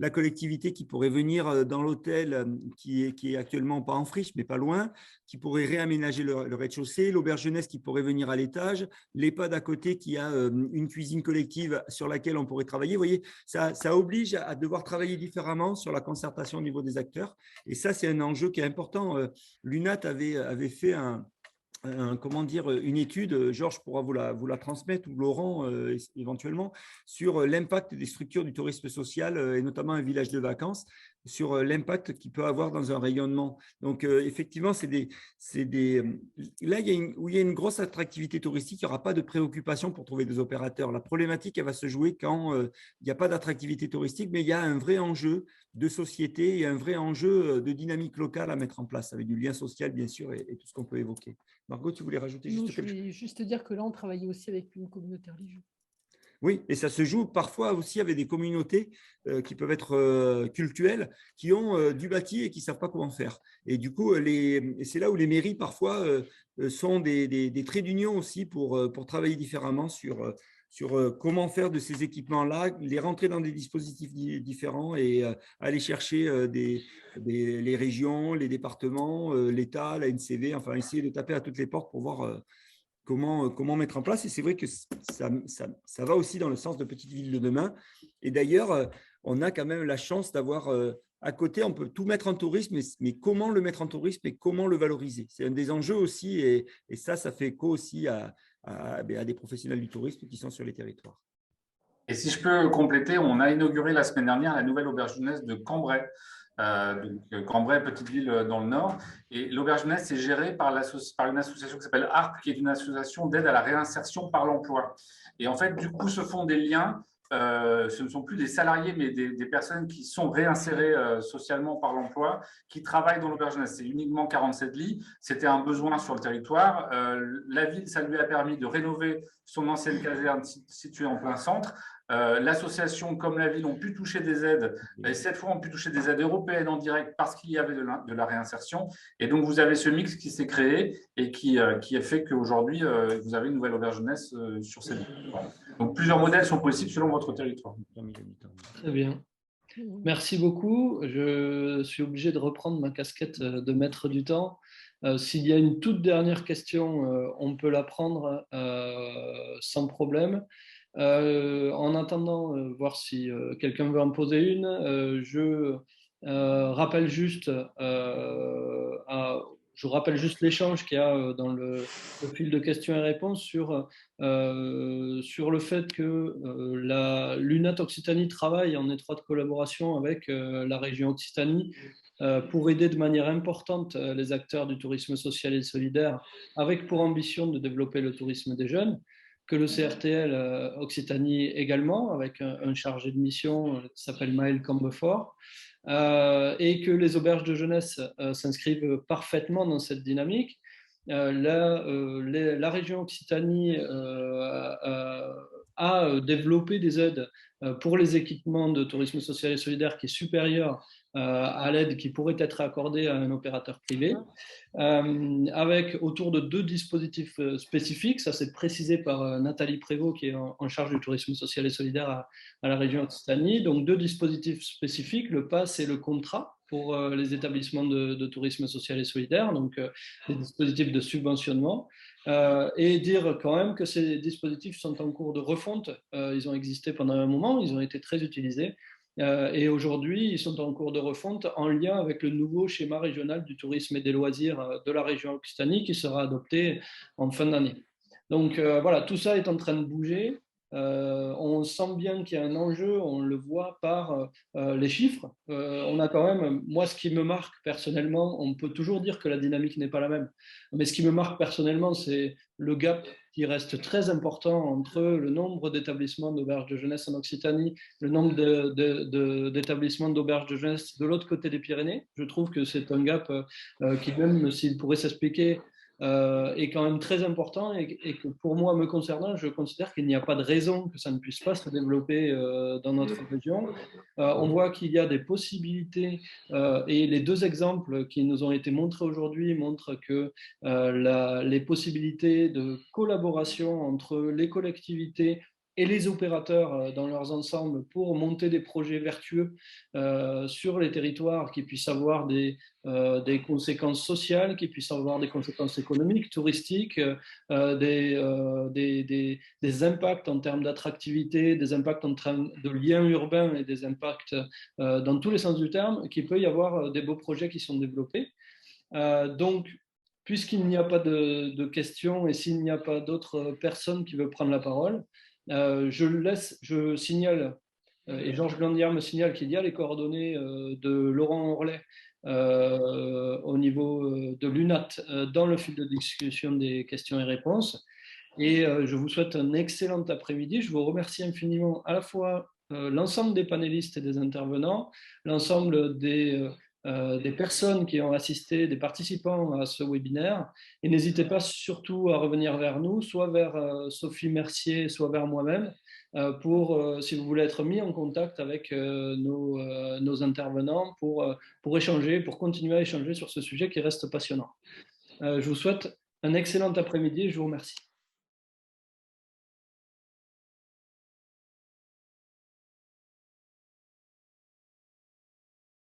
la collectivité qui pourrait venir dans l'hôtel qui est actuellement pas en friche mais pas loin, qui pourrait réaménager le rez-de-chaussée, l'auberge jeunesse qui pourrait venir à l'étage, l'EHPAD à côté qui a une cuisine collective sur laquelle on pourrait travailler. Vous voyez, ça oblige à devoir travailler différemment sur la concertation au niveau des acteurs et ça c'est un enjeu qui est important. L'UNAT avait fait une étude, Georges pourra vous la transmettre, ou Laurent éventuellement, sur l'impact des structures du tourisme social et notamment un village de vacances, sur l'impact qu'il peut avoir dans un rayonnement. Donc, effectivement, là, où il y a une grosse attractivité touristique, il n'y aura pas de préoccupation pour trouver des opérateurs. La problématique, elle va se jouer quand il n'y a pas d'attractivité touristique, mais il y a un vrai enjeu de société et un vrai enjeu de dynamique locale à mettre en place, avec du lien social, bien sûr, et tout ce qu'on peut évoquer. Margot, tu voulais rajouter juste quelque chose? Je voulais juste dire que là, on travaillait aussi avec une communauté religieuse. Oui, et ça se joue parfois aussi avec des communautés qui peuvent être cultuelles, qui ont du bâti et qui ne savent pas comment faire. Et du coup, c'est là où les mairies parfois sont des traits d'union aussi pour travailler différemment sur comment faire de ces équipements-là, les rentrer dans des dispositifs différents et aller chercher les régions, les départements, l'État, la NCV, enfin essayer de taper à toutes les portes pour voir comment mettre en place. Et c'est vrai que ça va aussi dans le sens de petites villes de demain. Et d'ailleurs, on a quand même la chance d'avoir à côté, on peut tout mettre en tourisme, mais comment le mettre en tourisme et comment le valoriser? C'est un des enjeux aussi, et ça fait écho aussi à des professionnels du tourisme qui sont sur les territoires. Et si je peux compléter, on a inauguré la semaine dernière la nouvelle auberge jeunesse de Cambrai. Cambrai, petite ville dans le nord. Et l'auberge jeunesse est gérée par une association qui s'appelle ARP, qui est une association d'aide à la réinsertion par l'emploi. Et en fait, du coup, se font des liens. Ce ne sont plus des salariés, mais des personnes qui sont réinsérées socialement par l'emploi, qui travaillent dans l'auberge jeunesse. C'est uniquement 47 lits. C'était un besoin sur le territoire. La ville, ça lui a permis de rénover son ancienne caserne située en plein centre. L'association comme la ville ont pu toucher des aides, et cette fois ont pu toucher des aides européennes en direct parce qu'il y avait de la réinsertion. Et donc vous avez ce mix qui s'est créé et qui a fait qu'aujourd'hui vous avez une nouvelle auberge jeunesse sur cette ville. Donc plusieurs modèles sont possibles selon votre territoire. Très bien. Merci beaucoup. Je suis obligé de reprendre ma casquette de maître du temps. S'il y a une toute dernière question, on peut la prendre sans problème. En attendant, voir si quelqu'un veut en poser une, je rappelle juste l'échange qu'il y a dans le fil de questions et réponses sur le fait que l'UNAT Occitanie travaille en étroite collaboration avec la région Occitanie pour aider de manière importante les acteurs du tourisme social et solidaire, avec pour ambition de développer le tourisme des jeunes, que le CRTL Occitanie également, avec un chargé de mission qui s'appelle Maël Cambefort, et que les auberges de jeunesse s'inscrivent parfaitement dans cette dynamique. La région Occitanie a développé des aides pour les équipements de tourisme social et solidaire qui est supérieur à l'aide qui pourrait être accordée à un opérateur privé, avec autour de 2 dispositifs spécifiques. Ça, c'est précisé par Nathalie Prévost, qui est en charge du tourisme social et solidaire à la région Occitanie. Donc 2 dispositifs spécifiques, le PASS et le contrat pour les établissements de tourisme social et solidaire, donc des dispositifs de subventionnement. Et dire quand même que ces dispositifs sont en cours de refonte. Ils ont existé pendant un moment, ils ont été très utilisés. Et aujourd'hui, ils sont en cours de refonte en lien avec le nouveau schéma régional du tourisme et des loisirs de la région Occitanie qui sera adopté en fin d'année. Donc voilà, tout ça est en train de bouger. On sent bien qu'il y a un enjeu, on le voit par les chiffres. On a quand même, moi, ce qui me marque personnellement, on peut toujours dire que la dynamique n'est pas la même, mais ce qui me marque personnellement, c'est le gap qui reste très important entre le nombre d'établissements d'auberges de jeunesse en Occitanie, le nombre d'établissements d'auberges de jeunesse de l'autre côté des Pyrénées. Je trouve que c'est un gap qui, même s'il pourrait s'expliquer, est quand même très important et que pour moi, me concernant, je considère qu'il n'y a pas de raison que ça ne puisse pas se développer dans notre région. On voit qu'il y a des possibilités et les 2 exemples qui nous ont été montrés aujourd'hui montrent que les possibilités de collaboration entre les collectivités et les opérateurs dans leurs ensembles pour monter des projets vertueux sur les territoires qui puissent avoir des conséquences sociales, qui puissent avoir des conséquences économiques, touristiques, des impacts en termes d'attractivité, des impacts en termes de liens urbains et des impacts dans tous les sens du terme, qu'il peut y avoir des beaux projets qui sont développés. Donc, puisqu'il n'y a pas de questions et s'il n'y a pas d'autres personnes qui veulent prendre la parole, je signale, et Georges Glandiard me signale qu'il y a les coordonnées de Laurent Orlet au niveau de l'UNAT dans le fil de discussion des questions et réponses. Et je vous souhaite un excellent après-midi. Je vous remercie infiniment à la fois l'ensemble des panélistes et des intervenants, l'ensemble des personnes qui ont assisté, des participants à ce webinaire. Et n'hésitez pas surtout à revenir vers nous, soit vers Sophie Mercier, soit vers moi-même, si vous voulez être mis en contact avec nos intervenants pour échanger, pour continuer à échanger sur ce sujet qui reste passionnant. Je vous souhaite un excellent après-midi et je vous remercie.